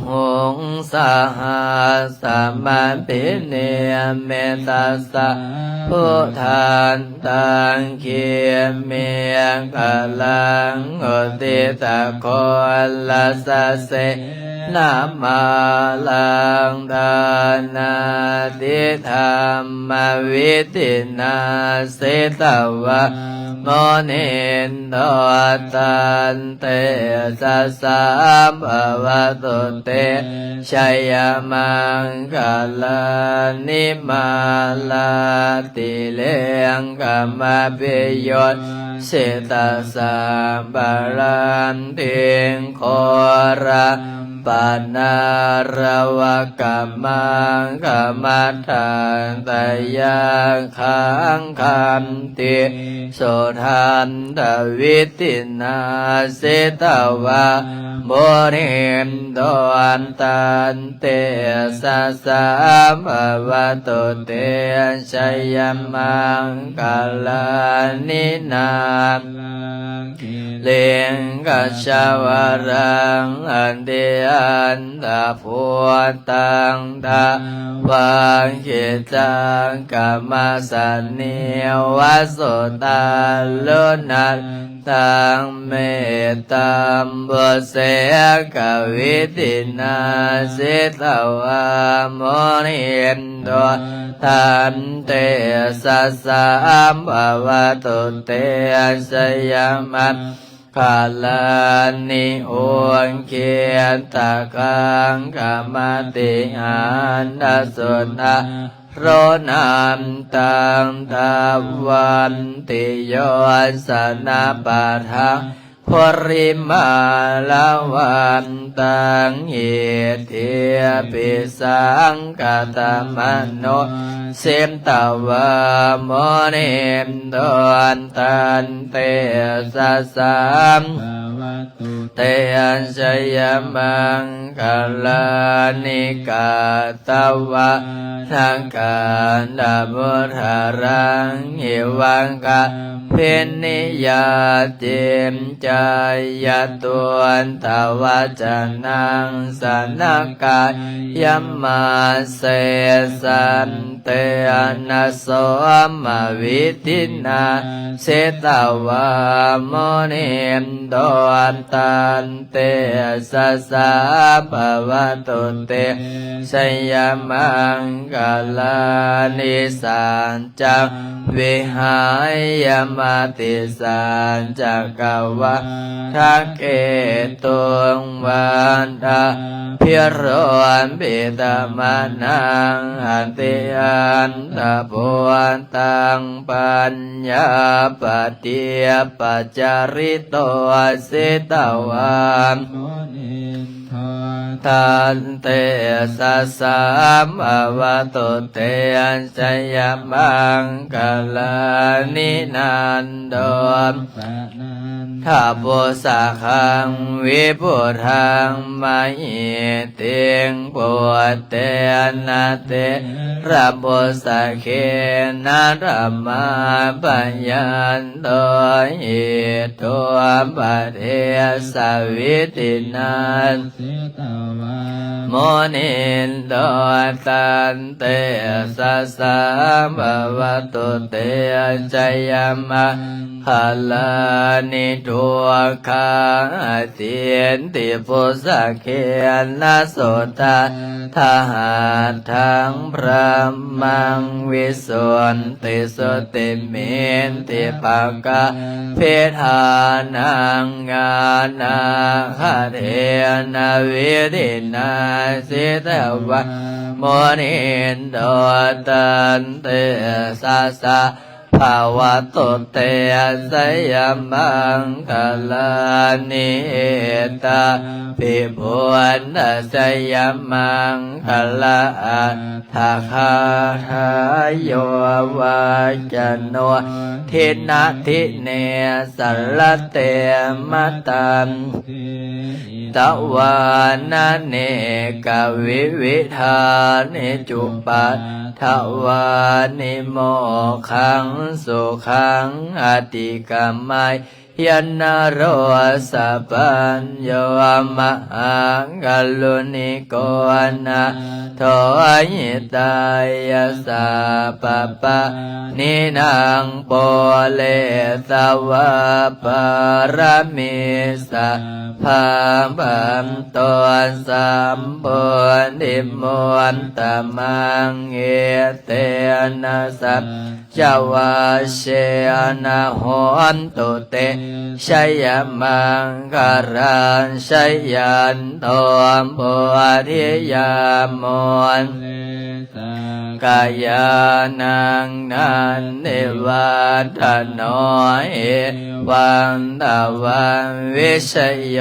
หงสหาสามัญปิเนเมตัสสะพุทธันตังเคียเมกะลังอุติตะโคลัสสะเสนามาลังดานาติธรรมวิตินาเสตวะโมเนนโตตันเตสัสสะภวตุเตชัยมังคลานิมาลาติเลงกัมมาปิโย เสตัสสะบาลันติงโคระปานาระวะกัมมังกัมมัฏฐานตยังขังคันติโสทันตวิตินาเสตวะโมนินโตอันตันเตสัสสะภวะโตเตชัยมังกัลลานินาเลงกัจฉวรังอันเดอันตาพุตังตาวังขิตังกัมมัสสนิวัสสุตาลุนันตังเมตตัมบุเสกวิตินาสิตวะโมนินโตทันเตสัสสะภวะโตเตสยมัตคาลานิโอนเคียนตะกังกัมมติอันดาสุนาโรนันตังตาวันติโยสนาปะทังพริมาลาวันตังอิเทียปิสังกตมโนเสมตวะโมนินโตอันตันเตสัสสะเตอัญชยมังกัลลานิกาตวะทังกันดามุทารังหิวังกะเพนิยาจิมจายตุนตวะจนังสนากายมาเสสันเตนะโสมวิตินาเสตวะโมนินโตอันตันเตสัสสะภวะโตเตชยมังกัลลานิสันจังวิหายมาติสันจักวะทักเกตุงวันดาพิโรนปิตมานังอันติอันตะโพตังปัญญาปฏิยปัจจาริโตสิตวันทันเตสัสสะภวะโตเตอัญชยมังกัลลานินันโดทัพโพสะขังวิปุถังมาหิติงปุตเตนะเตระโพสะเขนะระมาปัญญาโตหิตัวปะเทสวิตินันโมนินโตตันเตสัสสะภวะโตเตชัยมังคัลลานิทุกขาตินติปุสะเขนะโสตาทหาทังพระมังวิสุนติสุติเมนติภกะเพทานังงานาคเทนะวิรินาสิตวะโมนินโตตันเตสัสสะภวะโตเตสยมังกัลลานิตาปิบุญสยมังกัลลาทัคาทายโยวาจโนทินาทิเนสัลลเตมตันตวานาเนกวิวิธานิจุปัฏฐวานิโมขังสุขังอติกัมมัยยันนโรสะปัญโยมะหังกัลลุนิโกนะโทหิตายาสะปะปะนินังโปเลสวะปารมิสะภาพัมโตสัมปุณิมวันตมังเอเตนะสัจจวาเชนะโหนตุเตชัยมังคารันชัยยันโตปุถิยามน กายานังนันเนวัตโนเอวันตะวันวิชโย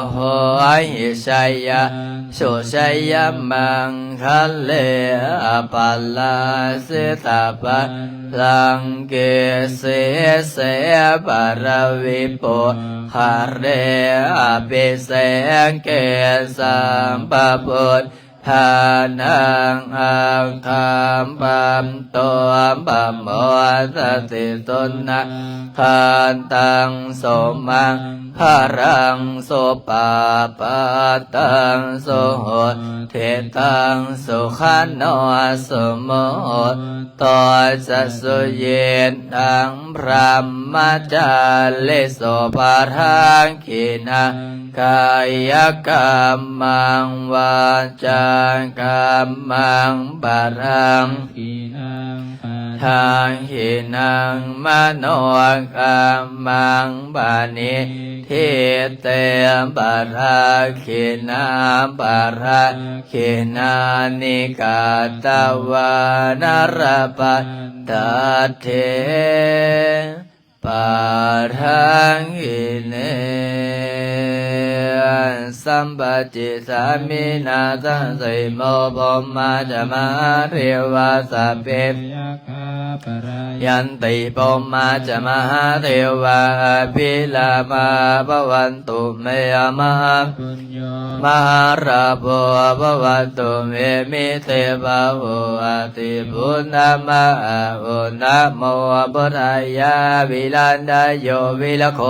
โหหิชยะสุชยมังคะเลอปัลลาสิตาปะลังเกเสเสปารวิปุหะเรอภิเสเกสัมปพุทธานังอังคามปัมตัวปัมโมสติตุนะขันตังโสมังหารังโสปาปะตังโสโหเทตังสุขันโนสุโมตจัสสุเยนตังพระมจาเลโสภารังขินะกายกรรมังวาจากรรมังปะรังทางหินังมโนกรรมังปานิทิเตปะราขินาปะราขินานิกาตวานารปัตตเทปะทังหิเนสัมปจิสามินาสังสิโมปมาจมาเรวาสัพเพยันติปมาจมาเทวาภิลามาภวันตุเมมะมหาราโภภวันตุเมมิเทวะโหอติปุณณมะโอนะโมพุทธายาวิลันดาโยวิลโค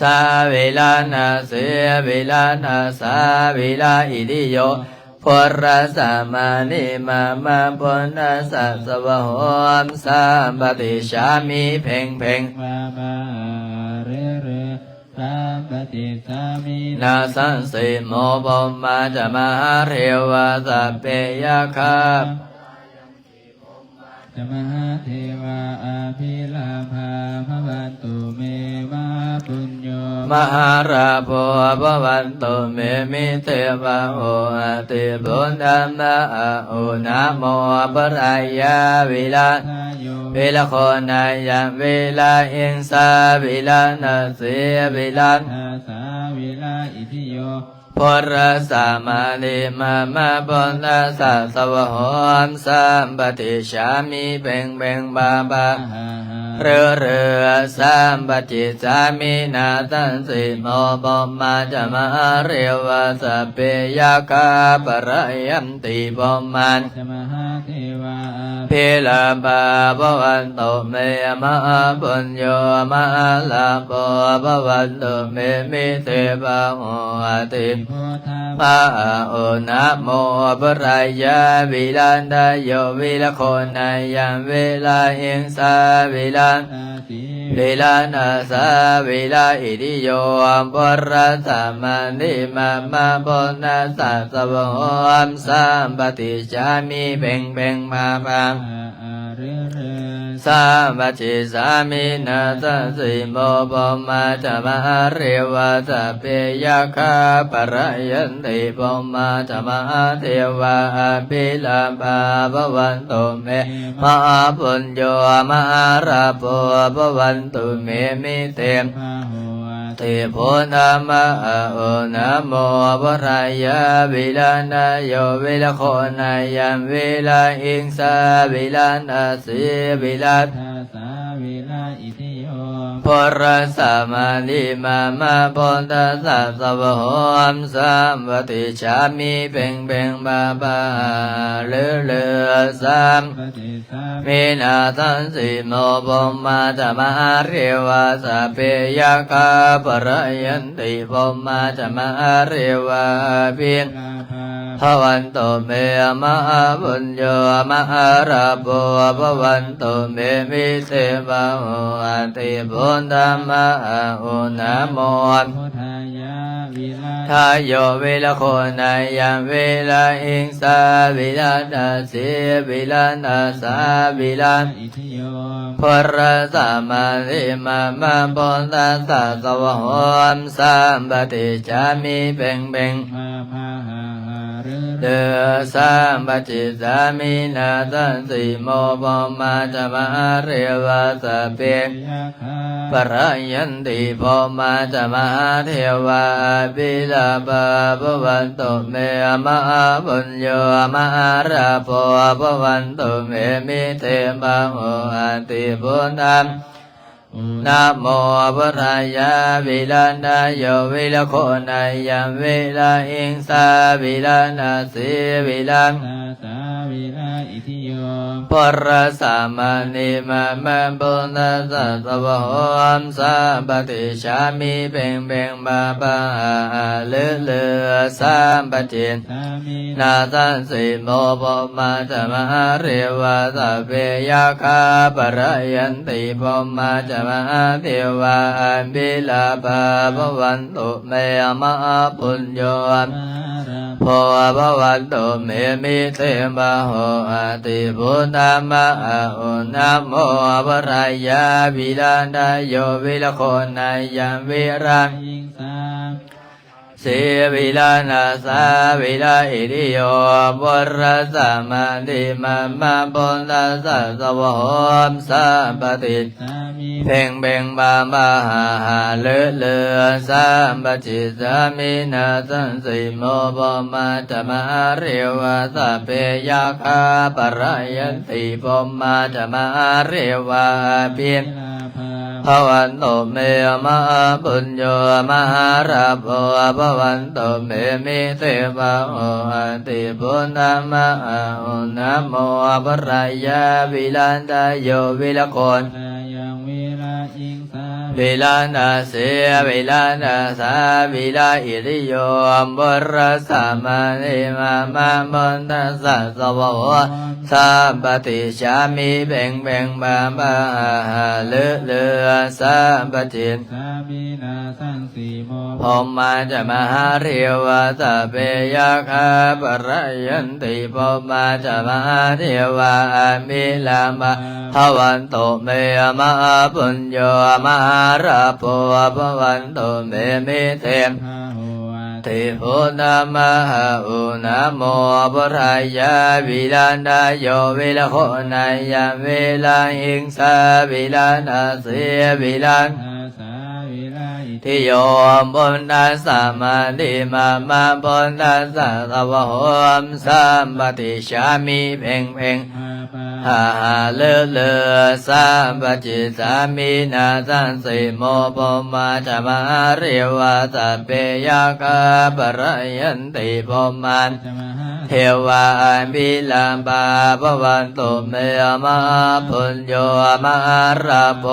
สาวิลานาเสวิลานาสาวิลาอิติโยพุทธสามานิมามาพุทธสัสวะโหมสัมปติชามิเพ่งเพ่งนาสันสิโมปมาจมาเรวะสัพเพยะคาจมหาเทวาอาภิลาภาภวันตุเมมาปุญโญมหาราโภภวันตุเมมิเทวะโหอติปุณณมะโอนะโมปรายาวิลาวิลโคนายังวิลาอิงสาวิลานาเสวิลาสาวิลาอิทิโยพุทธสามานิมามาพุทธสัสวะโหมสัมปติชามิเพ่งเพ่งบาบาเรือสัมปจิสามินาตันสิโมปมาจมาเรวะสัพเพยะคาปะระยัมติปมันพิลาบาภวันตุเมมะปุญโยมะลาโภภวันตุเมมิเทวะโหติมะโอนะโมปรายาวิลันดาโยวิลโคนายังเวลาอิงสาวิลันวิลานาสาวิลาอิติโยปุทธสามานิมามาปุณณสัสวะโหมสัมปติชามิเพ่งเพ่งมาปังสัมปจิสามินาสันสิโมปมาจมาเรวะสัพเพยะคาปะระยันติปมาจมาเทวะอภิลาภาภวันตุเมมหาปุญโญมหาราโภภวันตุเมมิเตมติพุทธมะโอนะโมปรายาวิลานาโยวิลโคนายังวิลาอิงสาวิลานาสีวิลาสาวิลาอิทิโยพุทธสามานิมามาพุทธสัสวะโหมสัมปติชามิเพ่งเพ่งบาบาเลือสัมมินาสันสิโมปมาจมาเรวะสัพเพยะคาปะระยันติปมาจมาเรวะภิภวันตุเมมะปุญโญมหาราโภภวันตุเมมิเทวะโหอติปุณณมะโอนะโมทายโยวิลโคนายังวิลาอิงสาวิลานาสี วิลานาสาวิลา อิทิโย พระสัมมาทิมามาปุณตัสสะสวะโหมสัมปติจามิเพ่งเพ่ง มาพาหาหาเรือ เดสัมปจิสามินาสันติโมปมาจามหาเรวะสะเป ยาคา ปรยันติโพมาจามหาเทวาปิลาภาภวันตุเมมหาบุญโยมหาราโภภวันตุเมมิเทมังโออันติพุทธังนะโมพุทธายะวิลานาโยวิลโคนายัมวิลาอิงสาวิลานาสีวิลัง นาสาวิลาอิทิโย ปรสัมมานิมามาปุณตัสสะสวะโหมสัมปติชามิเพ่งเพ่งบาบาเลือเลือสัมปจิน สามิ นาสันสิโมปมาจามหาเรวะสะเปยาคาปรยันติปมาจามหาเทวาบิลาภาภวันตุเมมหาปุญโย มารา โพภวันตุเมมิเทมะโหอะติพุทธามะโอนะโมปะรายาวิลานาโยวิลโคนายัมวิรัง ยิงสา สีวิลานาสาวิลาอิริโยปุระสัมมาทิมามาปุณตัสสะสวะโหมสัมปติ สามิ เพ่งเพ่งบาบาหาหาเลือเลือสัมปจิสามินาสันสิโมปมาจามหาเรวะสะเปยาคาปรยันติปมาจามหาเรวะเพียง ลาภา ภวันตุเมมหาปุญโยมหาราโภภวันตุเมมิเทวะโออันติพุทธามะโอนะโมปะรายาวิลันตโยวิลโคน ทายังวิลายิงสา วิลานาเสวิลานาสาวิลาอิริโยบุระสัมมานิมามามุนตัสสะสวะโหสัมปติชามิเพ่งเพ่งบาบาเลือเลือสัมปจิน สามินาสังสีโม พรหมาจะมหาเรวะสะเปยาคาปรยันติพรหมาจะมหาเทวามิลามาภวันตุเมมหาปุญโยมหาราโภภวันตุเมมิเทม พาโหอา ติพุทธามหาอุนะโมปะรายาวิลานาโยวิลโคนายัมวิลาหิงสาวิลานาสีวิลัง ทาสาวิลาอิทิ ทิโยมปุณตัสสะมานิมามาปุณตัสสะสวะโหมสัมปติชามิเพ่งเพ่ง มาปา หาหาเลือเลือสัมปจิสามินาสันสิโมปมาจามหาเรวะสะเปยาคาปรยันติปมัน จะมาหา เทวาบิลาบาภวันตุเมมหาปุญโยมหาราโภ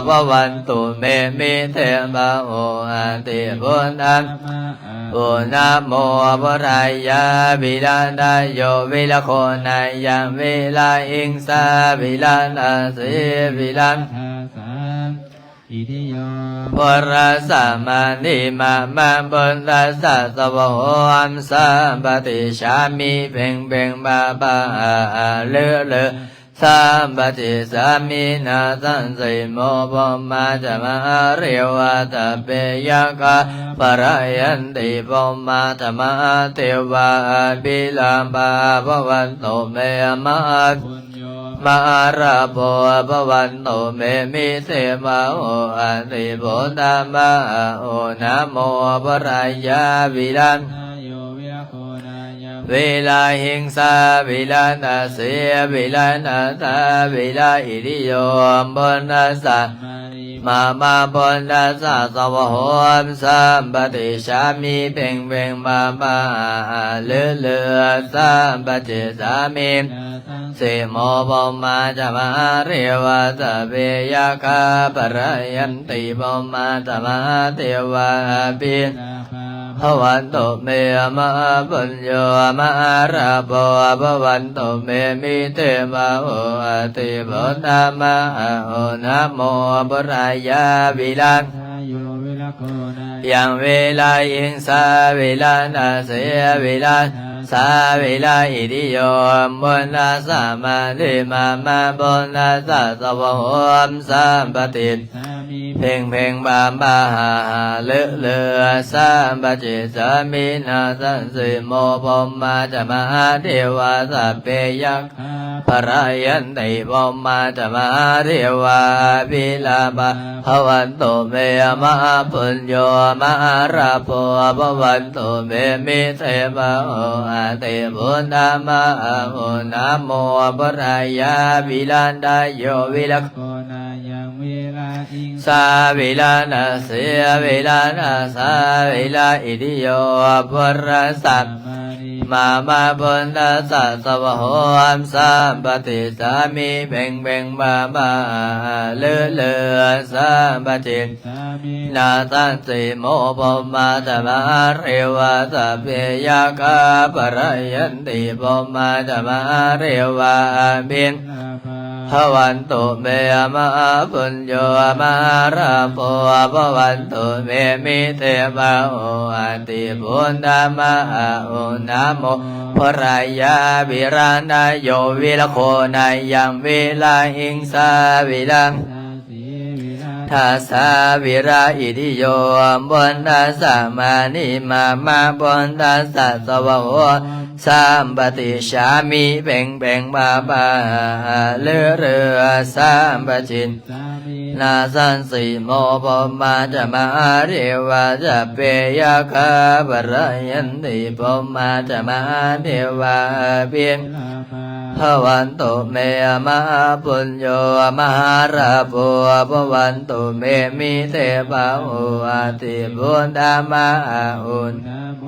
ภวันตุเมมิเทมะโออันติพุทธัง มาอา โอนะโมปะรายาวิลานาโยวิลโคนายัมวิลาอิงสาวิลานาสีวิลัง ทาสามอิทิโย ปรสัมมานิมามาปุณตัสสะสวะโหมสัมปติชามิเพ่งเพ่งบาบาเลือเลือสัมปติสามินาสันสิโมปมาจามหาเรวะตะเปยาคาปรยันติปมาจามหาเทวาบิลาบาภวันตุเมมหา ปุญโย มหาราโภภวันตุเมมิเสมาโออันติโพธามะโอนะโมปะรายาวิลัน นาโยวิลโคนายัม เวลาหิงสาวิลานาเสวิลานาตาวิลาอิริโยมปุณตัสสะ มาริ มามาปุณตัสสะสวะโหมสัมปติชามิเพ่งเพ่งมามาเลือเลือสัมปจิสามิ นาสัง สิโมปมาจามหาเรวะสะเปยาคาปรยันติปมาจามหาเทวาปิ นาภา ภวันตุเมมหาปุญโยมหาราโภภวันตุเมมิเทมะโออัตติพุทธามะโอนะโมปะรายาวิลัง ทาโยวิลโคนายัม ยังเวลาอิงสาเวลานาเสเวลา ทา สาวิลาอิติโยบุญนาสามาลิมามาบุญนาสาสวะโหมสัมปติเพ่งเพ่งบามบาหาเลือเลือสัมปจิสามินาสันสิโมปมาจะมหาเทวาสัพเพยักปรายันติปมาจะมหาเทวาวิลาภภวันตุเมมหาปุญโยมหาราโภภวันตุเมมิเทวะโออาติบุญธรรมะโอนะโมปรายาวิลันดาโยวิลัก โกนายังเวลาอิง สาวิลานาเสวิลานาสาวิลาอิติโยปุระสัต มาริ มาบุญตาสัสวะโหมสัมปติสามิเบ่งเบ่งบาบาเลือเลือสัมปจิต สามิ นาสันติโมปมาตมหาเรวะสัพเพยากาปรายันติปมาตมหาเรวะบิน ลาภา ภวันตุเมมหาปุญโยมหาราโภภวันตุเมมิเทวะโออาติบุญธรรมะโอนะโมปรายาวิรานะโยวิลโคนายังวิลาหิงสาวิลัง สาสีวิรา ทัสสาวิราอิติโยบุญทัสสะมานิมาบุญทัสสะสวะโหสัมปติชามิเบ่งเบ่งบาบาเลือเรือสัมปจิต สามิ นาสันสิโมปมาจะมหาเรวะจะเปยาคาปรายันติปมาจะมหาเทวาเพียง ลาภา ภวันตุเมมหาปุญโยมหาราโภภวันตุเมมิเทปะโออาติบุญธรรมะอุน นะโม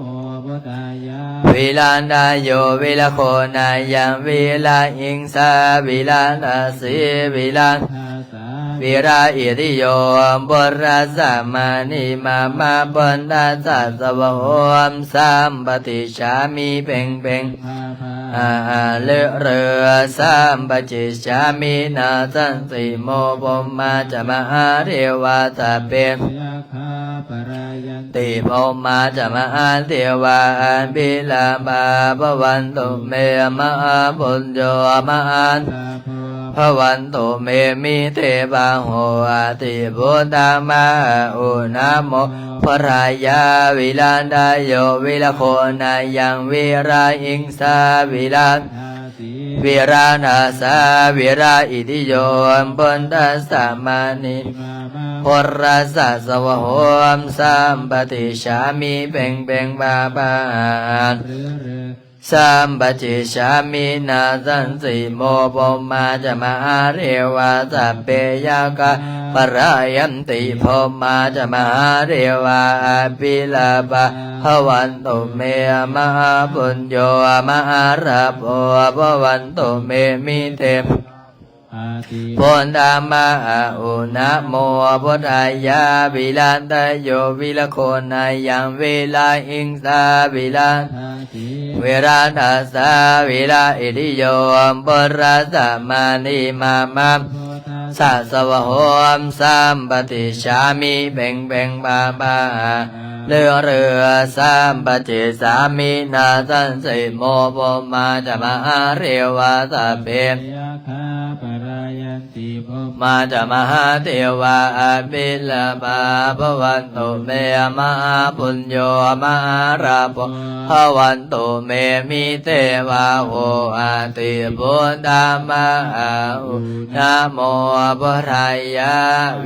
พุทธายะ วิลานาโยวิลโคนายังวิลาอิงสาวิลานาสีวิลา ทาสา วิราอิติโยบุรัสสะมานิมาบุญทัสสะสวะโหมสัมปติชามิเพ่งเพ่ง ภาภา เลือเรือสัมปจิชามินาสันติโมปมาจะมหาเทวาสัพเพ ยาคาปรายัน ติโมมาจะมหาเทวาบิลาบาภวันตุเมมหาปุญโยมหา ตาโพ ภวันตุเมมิเทวาโหอาติบุตตามะอุนะโมปรายาวิลันดาโยวิลโคนายังวิราอิงสาวิลัน ทาสี วิรานาสาวิราอิติโยปุณทัสสะมานิ มามา ปรัสสะสวะโหมสัมปติชามิเบ่งเบ่งบาบา เรือเรือ สัมปจิชามินาสันสิโมปมาจะมหาเรวะสัพเพยากาปรายันติปมาจะมหาเรวะปิลาภะภวันตุเมมหาปุญโยมหาราโภภวันตุเมมิเท อาติ พุทธามะอุนะโมพุทธายาวิลันตโยวิลโคนายังวิลาอิงสาวิลัน ทาสี เวราทัสสาวิลาอิติโยปุรัสสะมานิมา โพธา สัสวะโหมสัมปติชามิเบ่งเบ่งบาบาเรือเรือสัมปจิสามินาสันสิโมปมาจะมหาเรวะสัพเพ ยาคาปรายันติภพ มาจะมหาเทวาบิลาภาภวันตุเมมหาปุญโยมหาราโภภวันตุเมมิเทวาโหอาติบุญธรรมะอุนะโมปรายา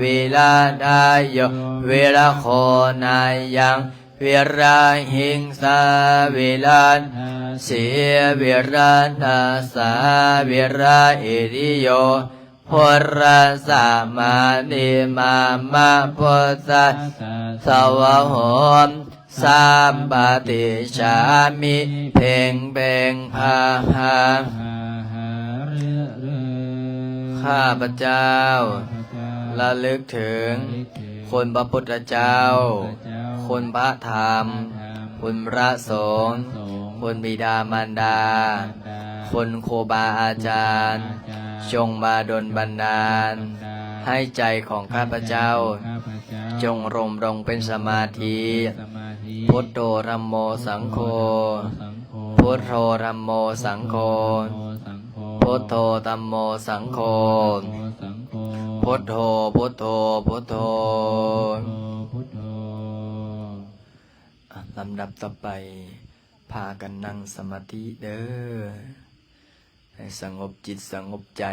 วิลาดายโยวิลโคนายังวิราหิงสาวิลัน ทา เสียวิรานาสาวิราอิริโยพุรัสสะมานิมาพุทธัส สา สวะโหมสัมปติชามิเพ่งเพ่งพาหา หาหาเรือเรือ ข้าพเจ้า พระเจ้า ระลึกถึง คุณพระพุทธเจ้า คุณพระธรรม คุณพระสงฆ์ คุณบิดามารดา คุณครูบาอาจารย์ จงมาดลบันดาล ให้ใจของข้าพเจ้า จงรมรงเป็นสมาธิ พุทโธธัมโมสังโฆ พุ พุทโธธัมโมสังโฆพุทโธธัมโมสังโฆพุทโธพุทโธพุทโธลำดับต่อไปพากันนั่งสมาธิเด้อให้สงบจิตสงบใจ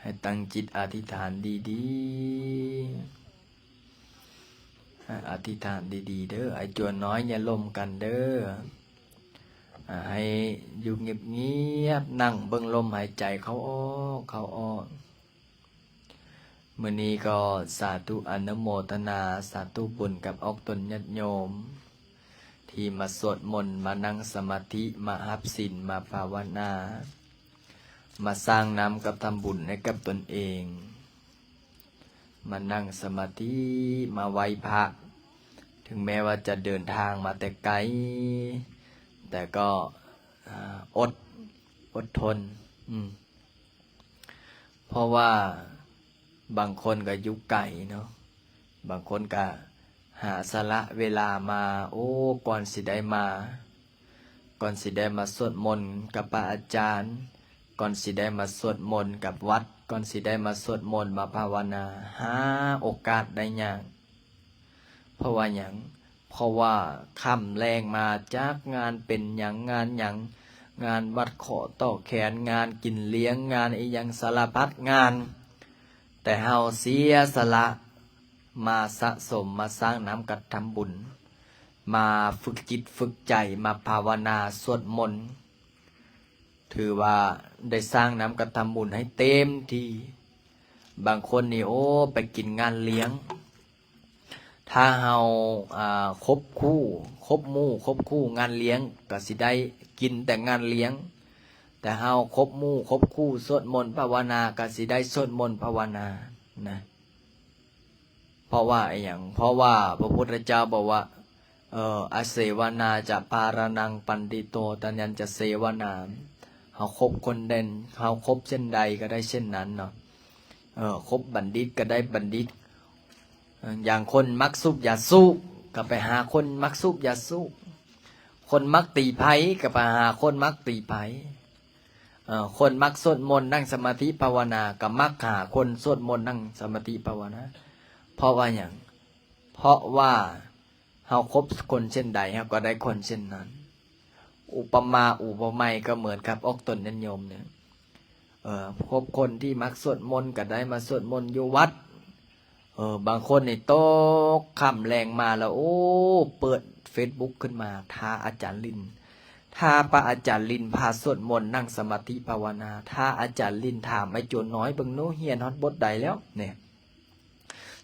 ให้ตั้งจิตอธิษฐานดีๆอธิษฐานดีๆเด้อไอ้จวนน้อยอย่าล้มกันเด้อให้อยู่เงียบๆนั่งเบิ่งลมหายใจเข้าออกเข้าออกมื้อนี้ก็สาธุอนุโมทนาสาธุบุญกับออกตนญาติโยมที่มาสวดมนต์มานั่งสมาธิมาหับศีลมาภาวนามาสร้างน้ำกับทำบุญให้กับตนเองมานั่งสมาธิมาไหว้พระถึงแม้ว่าจะเดินทางมาแต่ไกลแต่ก็อดทนเพราะว่าบางคนก็อยู่ไกลเนาะบางคนก็หาสละเวลามาก่อนสิได้มาสวดมนต์กับพระอาจารย์ก่อนสิได้มาสวดมนต์กับวัดก่อนสิได้มาสวดมนต์มาภาวนาหาโอกาสได้ยากเพราะว่าหยังเพราะว่าค่ำแรงมาจากงานเป็นหยังงานวัดขอต่อแขนงานกินเลี้ยงงานอีหยังสารพัดงานแต่เฮาเสียสละมาสะสมมาสร้างน้ำกัดทำบุญมาฝึกจิตฝึกใจมาภาวนาสวดมนต์ถือว่าได้สร้างน้ำกัดทำบุญให้เต็มที่บางคนนี่ไปกินงานเลี้ยงถ้าเฮาคบคู่คบหมู่คบคู่งานเลี้ยงก็สิได้กินแต่งานเลี้ยงแต่เฮาคบหมู่คบคู่สวดมนต์ภาวนาก็สิได้สวดมนต์ภาวนานะเพราะว่าเพราะว่าพระพุทธเจ้าบอกว่าอาเสวนาจะปารนังปันติโตตัญญัญจะเสวนาเฮาคบคนเด่นเฮาคบเช่นใดก็ได้เช่นนั้นเนาะคบบัณฑิตก็ได้บัณฑิตอย่างคนมักสูบยาสูบก็ไปหาคนมักสูบยาสูบคนมักตีไผ่ก็ไปหาคนมักตีไผ่คนมักสวดมนต์นั่งสมาธิภาวนาก็มักหาคนสวดมนต์นั่งสมาธิภาวนาเพราะว่าอย่างเพราะว่าเฮาคบคนเช่นใดเฮาก็ได้คนเช่นนั้นอุปมาอุปไมยก็เหมือนกับออกตนโยมเนี่ยคบคนที่มักสวดมนต์ก็ได้มาสวดมนต์อยู่วัดบางคนนี่โตค่ำแรงมาแล้วเปิด Facebook ขึ้นมาท้าอาจารย์ลินถ้าพระอาจารย์ลินพาสวดมนต์นั่งสมาธิภาวนาถ้าอาจารย์ลินถามไอ้โจรน้อยเบิ่งโนเฮียนฮอดบทใดแล้วเนี่ย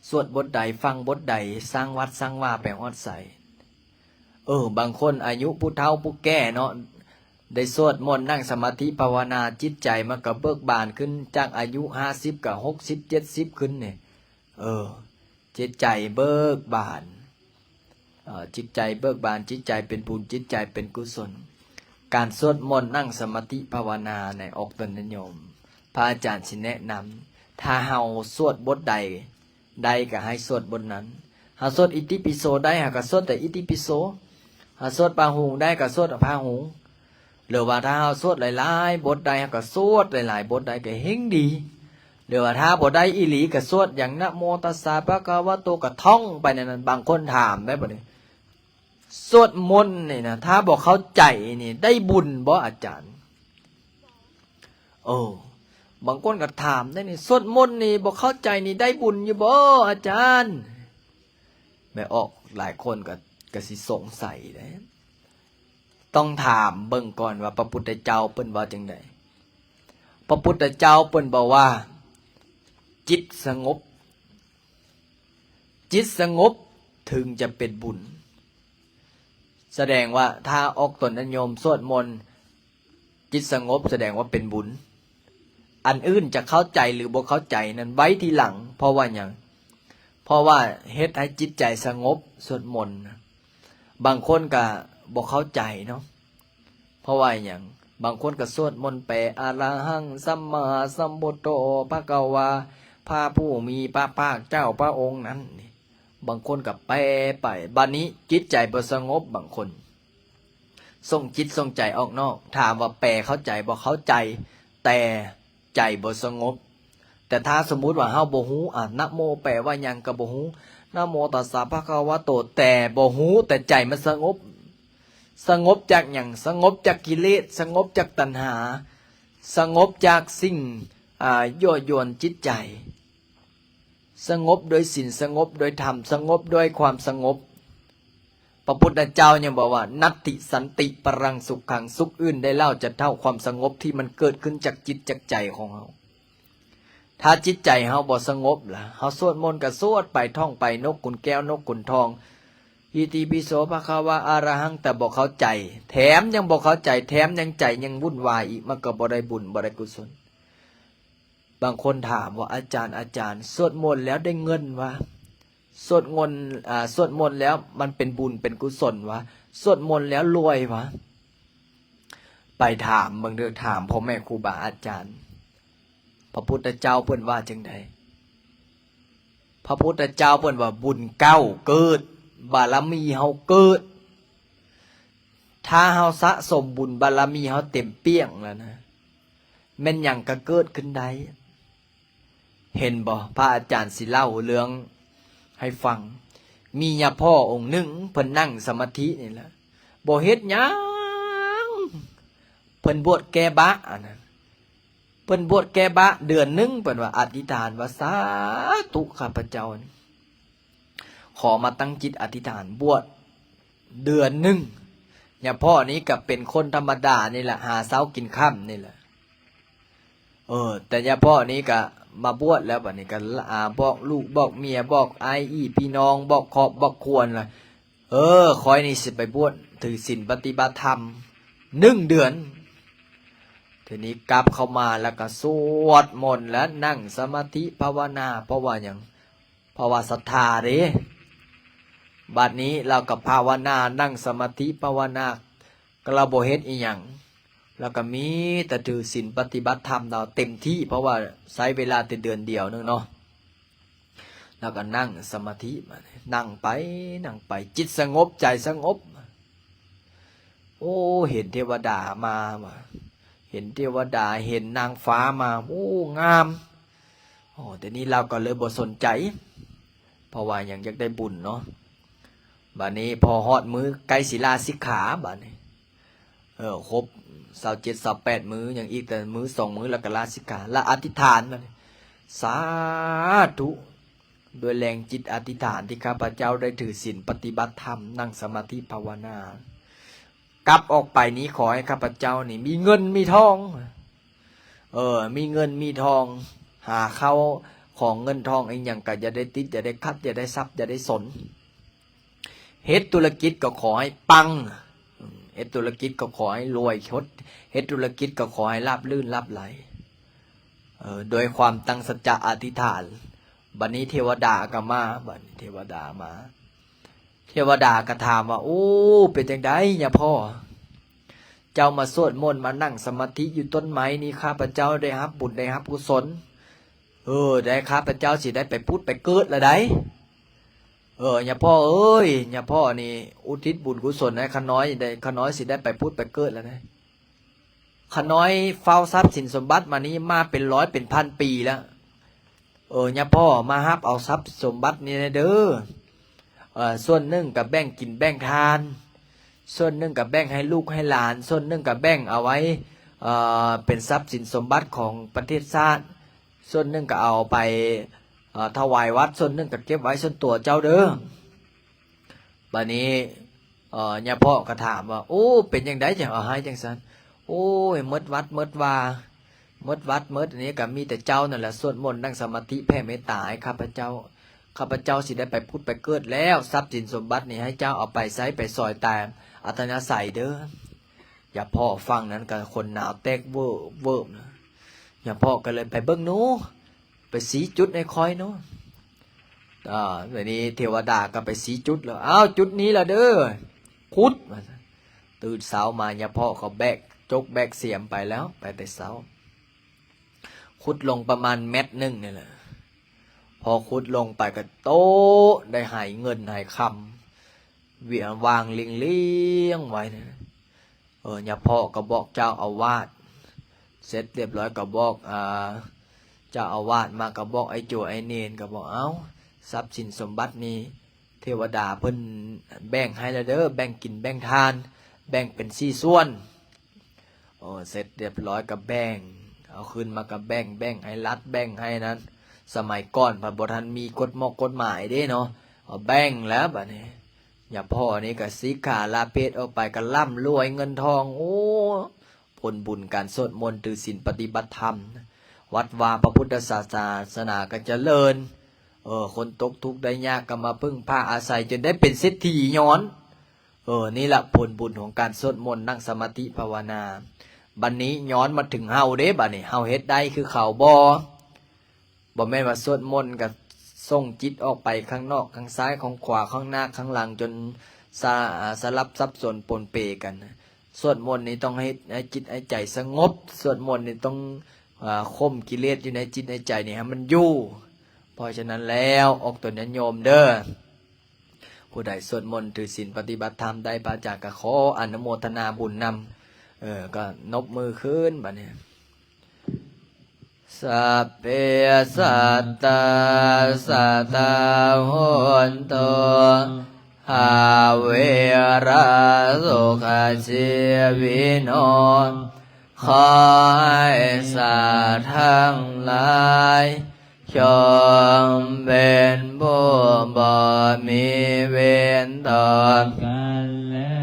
สวดบทใดฟังบทใดสร้างวัดสร้างว่าไปฮอดใสบางคนอายุผู้เฒ่าผู้แก่เนาะได้สวดมนต์นั่งสมาธิภาวนาจิตใจมันก็เบิกบานขึ้นจากอายุ50กับ60 70ขึ้นเนี่ยจิตใจเบิกบานจิตใจเบิกบานจิตใจเป็นบุญจิตใจเป็นกุศลการสวดมนต์นั่งสมาธิภาวนาในออกตนโยมพระอาจารย์สิแนะนำถ้าเฮาสวดบทใดก็ให้สวดบทนั้นหาสวดอิติปิโสได้หาก็สวดแต่อิติปิโสหาสวดปาหุงได้ก็สวดปาหุงหรือว่าถ้าเฮาสวดหลายๆบทใดหาก็สวดหลายๆบทใดก็เฮงดีหรือว่าถ้าบทใดอีหลีก็สวดอย่างนะโมตัสสะภะคะวะโตก็ท่องไปในนั้นบางคนถามได้บ่นี่สวดมนต์นี่นะถ้าบอกเข้าใจนี่ได้บุญบ่อาจารย์บางคนก็ถามได้นี่สวดมนต์นี่บอกเข้าใจนี่ได้บุญอยู่บ่อาจารย์ไม่ออกหลายคนก็สิสงสัยนะต้องถามเบิ่งก่อนว่าพระพุทธเจ้าเพิ่นว่าจังไดพระพุทธเจ้าเพิ่นบอกว่าจิตสงบถึงจะเป็นบุญแสดงว่าถ้าออกตนโยมสวดมนต์จิตสงบแสดงว่าเป็นบุญอันอื่นจะเข้าใจหรือบ่เข้าใจนั้นไว้ทีหลังเพราะว่าอย่างเพราะว่าเฮ็ดให้จิตใจสงบสวดมนต์บางคนก็บ่เข้าใจเนาะเพราะว่าอย่างบางคนก็สวดมนต์ไปอะระหังสัมมาสัมพุทโธภควาพระผู้มีพระภาคเจ้าพระองค์นั้นบางคนก็ไปบัดนี้จิตใจบ่สงบบางคน ส่งจิตส่งใจออกนอกถามว่าแปลเข้าใจบ่เข้าใจแต่ใจบ่สงบแต่ถ้าสมมุติว่าเฮาบ่ฮู้นะโมแปลว่าหยังก็บ่ฮู้นะโมตัสสะภะคะวะโตแต่บ่ฮู้แต่ใจมันสงบสงบจากหยังสงบจากกิเลสสงบจากตัณหาสงบจากสิ่งยั่วยวนจิตใจสงบโดยศีลสงบโดยธรรมสงบโดยความสงบพระพุทธเจ้ายังบอกว่านัตติสันติปรังสุขขังสุขอื่นได้เล่าจะเท่าความสงบที่มันเกิดขึ้นจากจิตจากใจของเราถ้าจิตใจเฮาบ่สงบล่ะเฮาสวดมนต์ก็สวดไปท่องไปนกขุนแก้วนกขุนทองอิติปิโสภะคะวะอะระหังแต่บ่เข้าใจแถมยังบ่เข้าใจแถมยังใจยังวุ่นวายอีกมันก็บ่ได้บุญบ่ได้กุศลบางคนถามว่าอาจารย์สวดมนต์แล้วได้เงินวะสวดมนต์แล้วมันเป็นบุญเป็นกุศลวะสวดมนต์แล้วรวยวะไปถามบางเรื่องถามพ่อแม่ครูบาอาจารย์พระพุทธเจ้าเพิ่นว่าจังไดพระพุทธเจ้าเพิ่นว่าบุญเก้าเกิดบารมีเฮาเกิดถ้าเฮาสะสมบุญบารมีเฮาเต็มเปี้ยงแล้วนะแม่นหยังก็เกิดขึ้นได้เห็นบ่พระอาจารย์สิเล่าเรื่องให้ฟังมีญาพ่อองค์หนึ่งเพิ่นนั่งสมาธินี่แหละบ่เฮ็ดหยังเพิ่นบวชแก้บะนะเพิ่นบวชแก้บะเดือนหนึงเพิ่นว่าอธิษฐานว่าสาธุข้าพเจ้าขอมาตั้งจิตอธิษฐานบวชเดือนหนึงญาพ่อนี้ก็เป็นคนธรรมดานี่แหละหาเช้ากินค่ำนี่แหละแต่ญาพ่อนี้ก็มาบวชแล้วบัดนี้ก็บอกลูกบอกเมียบอกพี่น้องบอกครอบบอกครัวล่ะคอยนี่สิไปบวชถือศีลปฏิบัติธรรม1 เดือนทีนี้กลับเข้ามาแล้วก็สวดมนต์แล้วนั่งสมาธิภาวนาเพราะว่าหยังเพราะว่าศรัทธาเด้บัดนี้เราก็ภาวนานั่งสมาธิภาวนาก็เราบ่เฮ็ดอีหยังแล้วก็มีแต่ถือศีลปฏิบัติธรรมเราเต็มที่เพราะว่าใช้เวลาแต่เดือนเดียวนึงเนาะแล้วก็นั่งสมาธิมานั่งไปจิตสงบใจสงบโอ้เห็นเทวดามาเห็นเทวดาเห็นนางฟ้ามาโอ้งามแต่นี้เราก็เลยบ่สนใจเพราะว่ายังอยากได้บุญเนาะบัดนี้พอฮอดมื้อใกล้ศิลาสิกขาบัดนี้ครบ27 28มื้ออย่างอีกแต่มื้อ2มื้อแล้วก็ลาสิกขาและอธิษฐานบัดนี้สาธุด้วยแรงจิตอธิษฐานที่ข้าพเจ้าได้ถือศีลปฏิบัติธรรมนั่งสมาธิภาวนากลับออกไปนี้ขอให้ข้าพเจ้านี่มีเงินมีทองมีเงินมีทองหาเข้าของเงินทองอีกอย่างก็จะได้ติดจะได้คัดจะได้ทรัพย์จะได้สนเฮ็ดธุรกิจก็ขอให้ปังเฮ็ดธุรกิจก็ขอให้รวยชดเฮ็ดธุรกิจก็ขอให้ราบรื่นราบไหลโดยความตั้งสัจจะอธิษฐานบัดนี้เทวดาก็มาบัดนี้เทวดามาเทวดาก็ถามว่าโอ้เป็นจังได๋อย่าพ่อเจ้ามาสวดมนต์มานั่งสมาธิอยู่ต้นไม้นี่ข้าพเจ้าได้รับบุญได้รับกุศลได้ข้าพเจ้าสิได้ไปพุทธไปเกิดละได้อย่าพ่อเอ้ยอย่าพ่อนี่อุทิศบุญกุศลให้ข้าน้อยได้ข้าน้อยสิได้ไปพุทธไปเกิดแล้วนะข้าน้อยเฝ้าทรัพย์สินสมบัติมานี้มาเป็น100เป็นพันปีแล้วอย่าพ่อมารับเอาทรัพย์สมบัตินี่เด้อส่วนหนึ่งกับแบ่งกินแบ่งทานส่วนหนึ่งกับแบ่งให้ลูกให้หลานส่วนหนึ่งกับแบ่งเอาไว้เป็นทรัพย์สินสมบัติของประเทศชาติส่วนหนึ่งก็เอาไปถวายวัดส่วนหนึ่งก็เก็บไว้ส่วนตัวเจ้าเด้อบัดนี้ย่าพ่อก็ถามว่าโอ้เป็นยังไงจังเอาให้จังซั่นโอ้ยมดวัดมดว่า มดวัดมดอันนี้ก็มีแต่เจ้านั่นแหละสวดมนต์นั่งสมาธิแผ่เมตตาให้ข้าพเจ้าสิได้ไปพุทธไปเกิดแล้วทรัพย์สินสมบัตินี่ให้เจ้าเอาไปใช้ไปซอยตามอัตนาใส่เด้ออย่าพ่อฟังนั้นกับคนหนาวแตกเวอร์นะอย่าพ่อก็เลยไปเบิ้งหนูไปสีจุดในคอยหนูวันนี้เทวดาก็ไปสีจุดแล้วอ้าวจุดนี้ละเด้อคุดตื่นเช้ามาอย่าพ่อเขาแบกจกแบกเสียมไปแล้วไปแต่เช้าขุดลงประมาณ1 เมตรนี่แหละพอขุดลงไปก็โตได้หายเงินหายคำเวียนวางเลี้ยงไว้นะ อย่าพ่อก็บอกเจ้าอาวาสเสร็จเรียบร้อยก็บอกเจ้าอาวาสมาก็บอกไอ้จั่วไอ้เนนก็บอกเอ้าทรัพย์สินสมบัตินี้เทวดาเพิ่นแบ่งให้แล้วเด้อแบ่งกินแบ่งทานแบ่งเป็น4 ส่วนเสร็จเรียบร้อยก็แบ่งเอาขึ้นมาก็แบ่งให้รัฐแบ่งให้นั้นสมัยก่อนพระบทันมีกฎหมายเด้เนาะแบ่งแล้วบัดนี้อย่าพ่อนี่ก็สิกขาลาเพศออกไปก็ร่ำรวยเงินทองโอ้ผลบุญการสวดมนต์ถือศีลปฏิบัติธรรมวัดวาพระพุทธศาสนาก็เจริญคนตกทุกข์ได้ยากก็มาพึ่งพาอาศัยจนได้เป็นเศรษฐีย้อนนี่แหละผลบุญของการสวดมนต์นั่งสมาธิภาวนาบัดนี้ย้อนมาถึงเฮาเด้บัดนี้เฮาเฮ็ดได้คือเขาบ่แม่นว่าสวดมนต์กับส่งจิตออกไปข้างนอกข้างซ้ายข้างขวาข้างหน้าข้างหลังจนสลับซับซ้อนปนเปกันสวดมนต์นี่ต้องให้จิตให้ใจสงบสวดมนต์นี่ต้องข่มกิเลสอยู่ในจิตในใจนี่ให้มันอยู่เพราะฉะนั้นแล้วออกตนโยมเด้อผู้ใดสวดมนต์ถือศีลปฏิบัติธรรมได้พระอาจารย์ก็ขออนุโมทนาบุญนำก็นบมือขึ้นบัดนี้สัพเพสัตตาสัตตาโหนตุอาเวราสุขชีวิโนขอให้สัตว์ทั้งหลายจงเป็นผู้บ่มีเวรต่อกันและ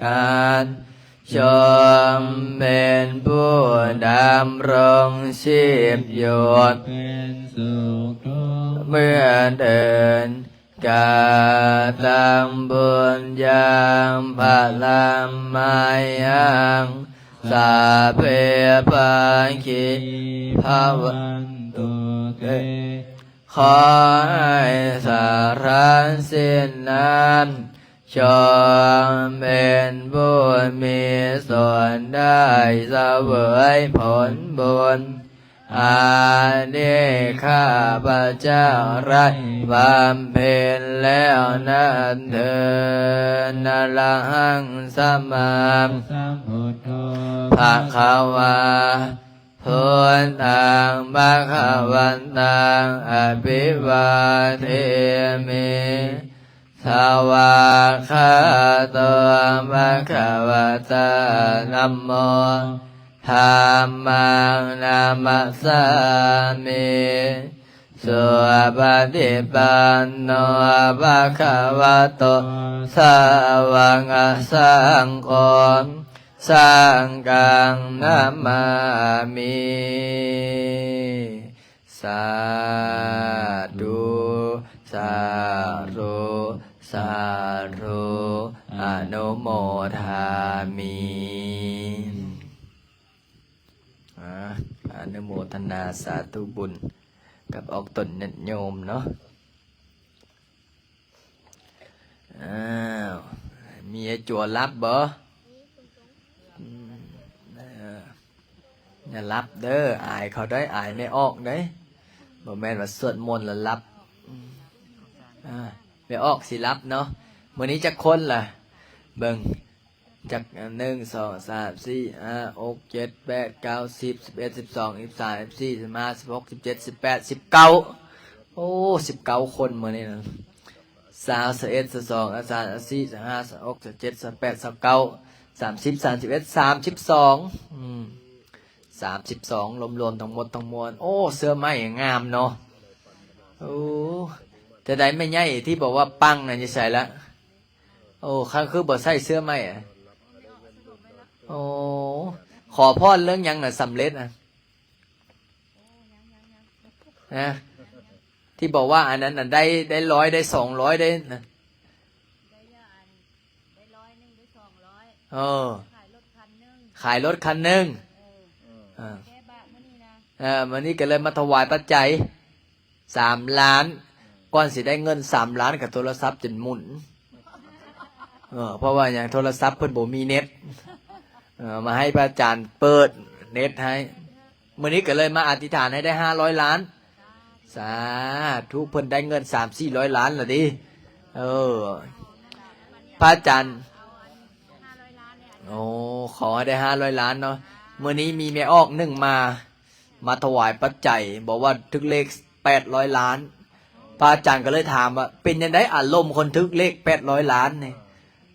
กันจงเป็นผู้ดำรงชีพอยู่เป็นสุขทุกข์เมื่อเดินกาตังบุญยังพลังมายังสาเพปังคิภาวันตุเตขอให้สารสิ้นนั้นจงเป็นผู้มีส่วนได้เสวยผลบุญอันนี้ข้าพเจ้าได้บำเพ็ญแล้วนั้นเถิดนะระหังสัมมาสัมพุทโธภะคะวาพุทธังภะคะวันตังอภิวาเทมิสวากขาโตภะคะวะตาธัมโมธัมมังนามัสสามิสุปฏิปันโนภะคะวะโตสาวกสังโฆสังฆังนามามิสาธุสาธุสาธุอนุโมทามิอนุโมทนาสาธุบุญกับออกตนเนตโยมเนาะมีไอ้จั่วรับบ่อย่ารับเด้ออายเขาได้อายไม่ออกได้บ่แม่นว่าสวดมนต์แล้วรับไม่ออกสิรับเนาะมื้อนี้จักคนล่ะเบิ่งจาก1 2 3 4 5 6 7 8 9 10 11 12 13 14 15 16 17 18 19โอ้19คนมื้อนี้นะ20 21 22 23 24 25 26 27 28 29 30 31 32 32รวมๆทั้งหมดทั้งมวลโอ้เสื้อไหมงามเนาะโอ้จะได้ไม่ใหญ่ที่บอกว่าปังน่ะจะใส่ละโอ้ข้าคือบ่ใส่เสื้อไหมอ่ะโอ้ขอพรเรื่องยังน่ะสำเร็จนะที่บอกว่าอันนั้นน่ะได้100ได้200ได้นะขายรถคันนึงวันนี้ก็เลยมาถวายปัจจัย3 ล้านก่อนสิได้เงิน3 ล้านกับโทรศัพท์จนหมุนเพราะว่าอย่างโทรศัพท์เพิ่นบ่มีเน็ตมาให้พระอาจารย์เปิดเน็ตให้มื้อนี้ก็เลยมาอธิษฐานให้ได้500 ล้านสาธุเพิ่นได้เงิน300-400 ล้านล่ะดิพระอาจารย์ โอ้ขอให้ได้500 ล้านเนาะเมื่อนี้มีแม่ออกหนึ่งมาถวายปัจจัยบอกว่าทึกเลข800 ล้านพระอาจารย์ก็เลยถามว่าเป็นยังไงอารมณ์คนทึกเลข800 ล้านเนี่ย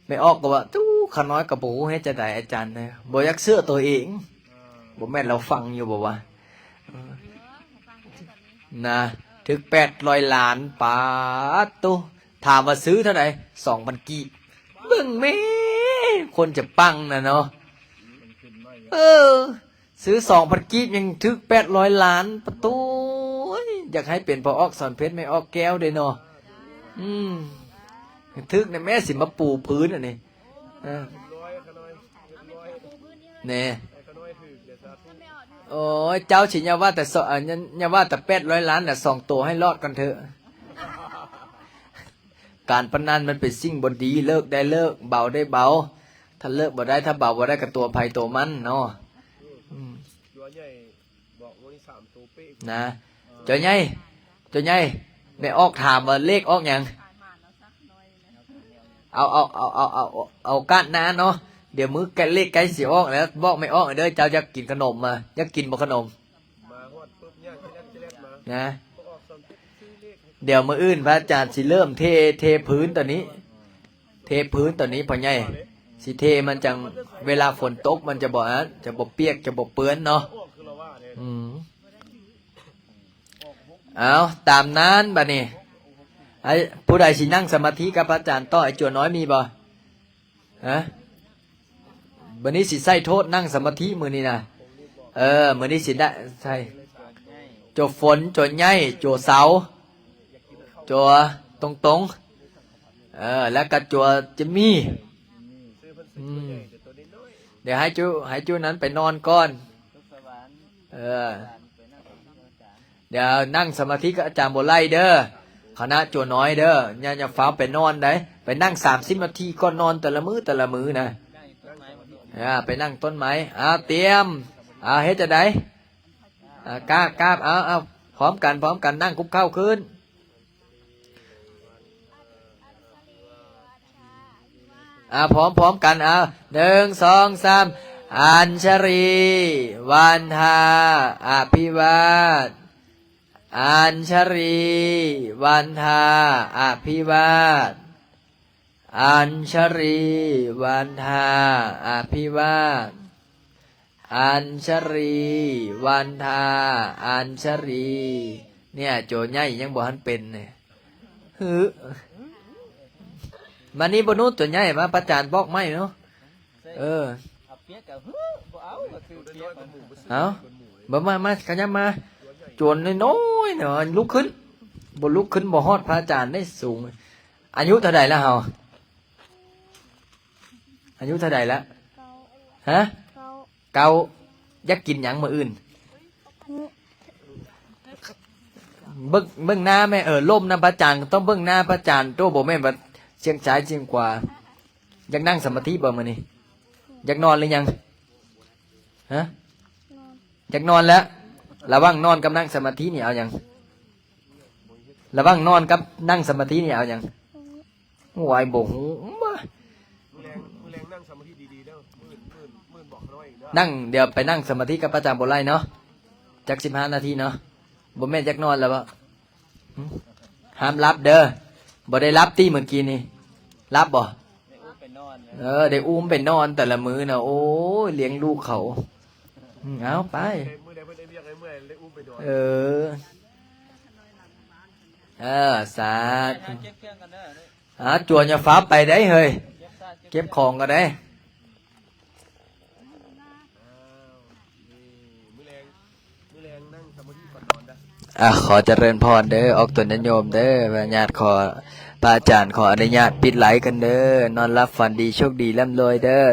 แม่ออกก็ว่าตู้ขาน้อยกับปูให้จะได้อาจารย์เนี่ยบ่อยากเสื้อตัวเองบ่แม่นเราฟังอยู่บอกว่านะถึง800 ล้านปาตุถามว่าซื้อเท่าไหร่2,000 กีบเบิ่งแม่คนจะปังนะเนาะซื้อ2,000 กีบยังถึก800 ล้านประตูอยากให้เป็นพอออกสอนเพชรไม่ออกแก้วเด้เนาะถึกเนี่ยแม่สิมาปูพื้นอันนี้เนี่ยโอ้ยเจ้าฉินยาว่าแต่ยาว่าแต่800 ล้านน่ะ2 ตัวให้รอดกันเถอะการพนันมันเป็นสิ่งบดีเลิกได้เลิกเบาได้เบาถ้าเลิกบ่ได้ถ้าเบาบ่ได้กับตัวภัยตัวมันเนาะนะเจ้าใหญ่แม่ออกถามว่าเลขออกยังเอาก้านนาเนาะเดี๋ยวมือแกเลขไกลสิออกแล้วบอกไม่ออกเด้อเจ้าอยากกินขนมมาอยากกินบ่ขนมนะเดี๋ยวมื้ออื่นพระอาจารย์สิเริ่มเทพื้นตอนนี้เทพื้นตอนนี้พ่อใหญ่สิเทมันจังเวลาฝนตกมันจะบ่เปียกจะบ่เปื้อนเนาะเอาตามนั้นบัดนี้ไอ้ผู้ใดสินั่งสมาธิกับพระอาจารย์ต่อไอ้จัวน้อยมีบ่ฮะบัดนี้สิใส่โทษนั่งสมาธิมื้อนี้นะมื้อนี้สิได้ใช่โจฝนโจใหญ่โจเสาโจตรงแล้วก็โจจะมีเดี๋ยวให้จูนั้นไปนอนก่อนเดี๋ยวนั่งสมาธิกับอาจารย์โบไลเด้อคณะจัวน้อยเด้ออย่าฟ้าไปนอนได้ไปนั่ง30 นาทีก่อนนอนแต่ละมื้อนะไปนั่งต้นไม้เตรียมเฮ็ดจะได้กราบเอาพร้อมกันนั่งคุกเข่าขึ้นพร้อมกัน1 2 3อัญชรีวันทาอภิวาทอัญชรีวันทาอภิวาทอัญชรีวันทาอภิวาทอัญชรีวันทาอัญชรีเนี่ยโจใหญ่ยังบ่ทันเป็นเนี่ยมันนี้บนุษย์ตัวใหญ่มาประจานบอกไม่เนาะเอาบ่มาขยับมาจวนน้อยๆเนาะลุกขึ้นบ่ฮอดพระอาจารย์ได้สูงอายุเท่าใดแล้วเฮาอายุเท่าใดแล้วฮะเก่าอยากกินหยังมื้ออื่นเบิ่งหน้าแม่ล่มนะพระอาจารย์ต้องเบิ่งหน้าพระอาจารย์โตบ่แม่นว่าเชียงซ้ายเชียงขวาอยากนั่งสมาธิบ่มื้อนี้อยากนอนหรือยังฮะอยากนอนแล้วระวังนอนกับนั่งสมาธินี่เอาอย่างระวังนอนกับนั่งสมาธินี่เอาอย่างไหวบ่หูนั่งเดี๋ยวไปนั่งสมาธิกับพระอาจารย์โบไลเนาะจัก15 นาทีเนาะบ่แม่นจักนอนแล้วบ่ห้ามรับเด้อบ่ได้รับตี้เมื่อกี้นี่รับบ่ได้อุ้มไปนอนแต่ละมื้อนะโอ้ยเลี้ยงลูกเขาเอาไปสาธุจัวอย่าฟ้าไปได้เฮ้ยเก็บของก็ได้ขอเจริญพรเด้อออกตนโยมเด้อญาติขอพระอาจารย์ขออนุญาตปิดไหลกันเด้อนอนรับฝันดีโชคดีร่ำรวยเด้อ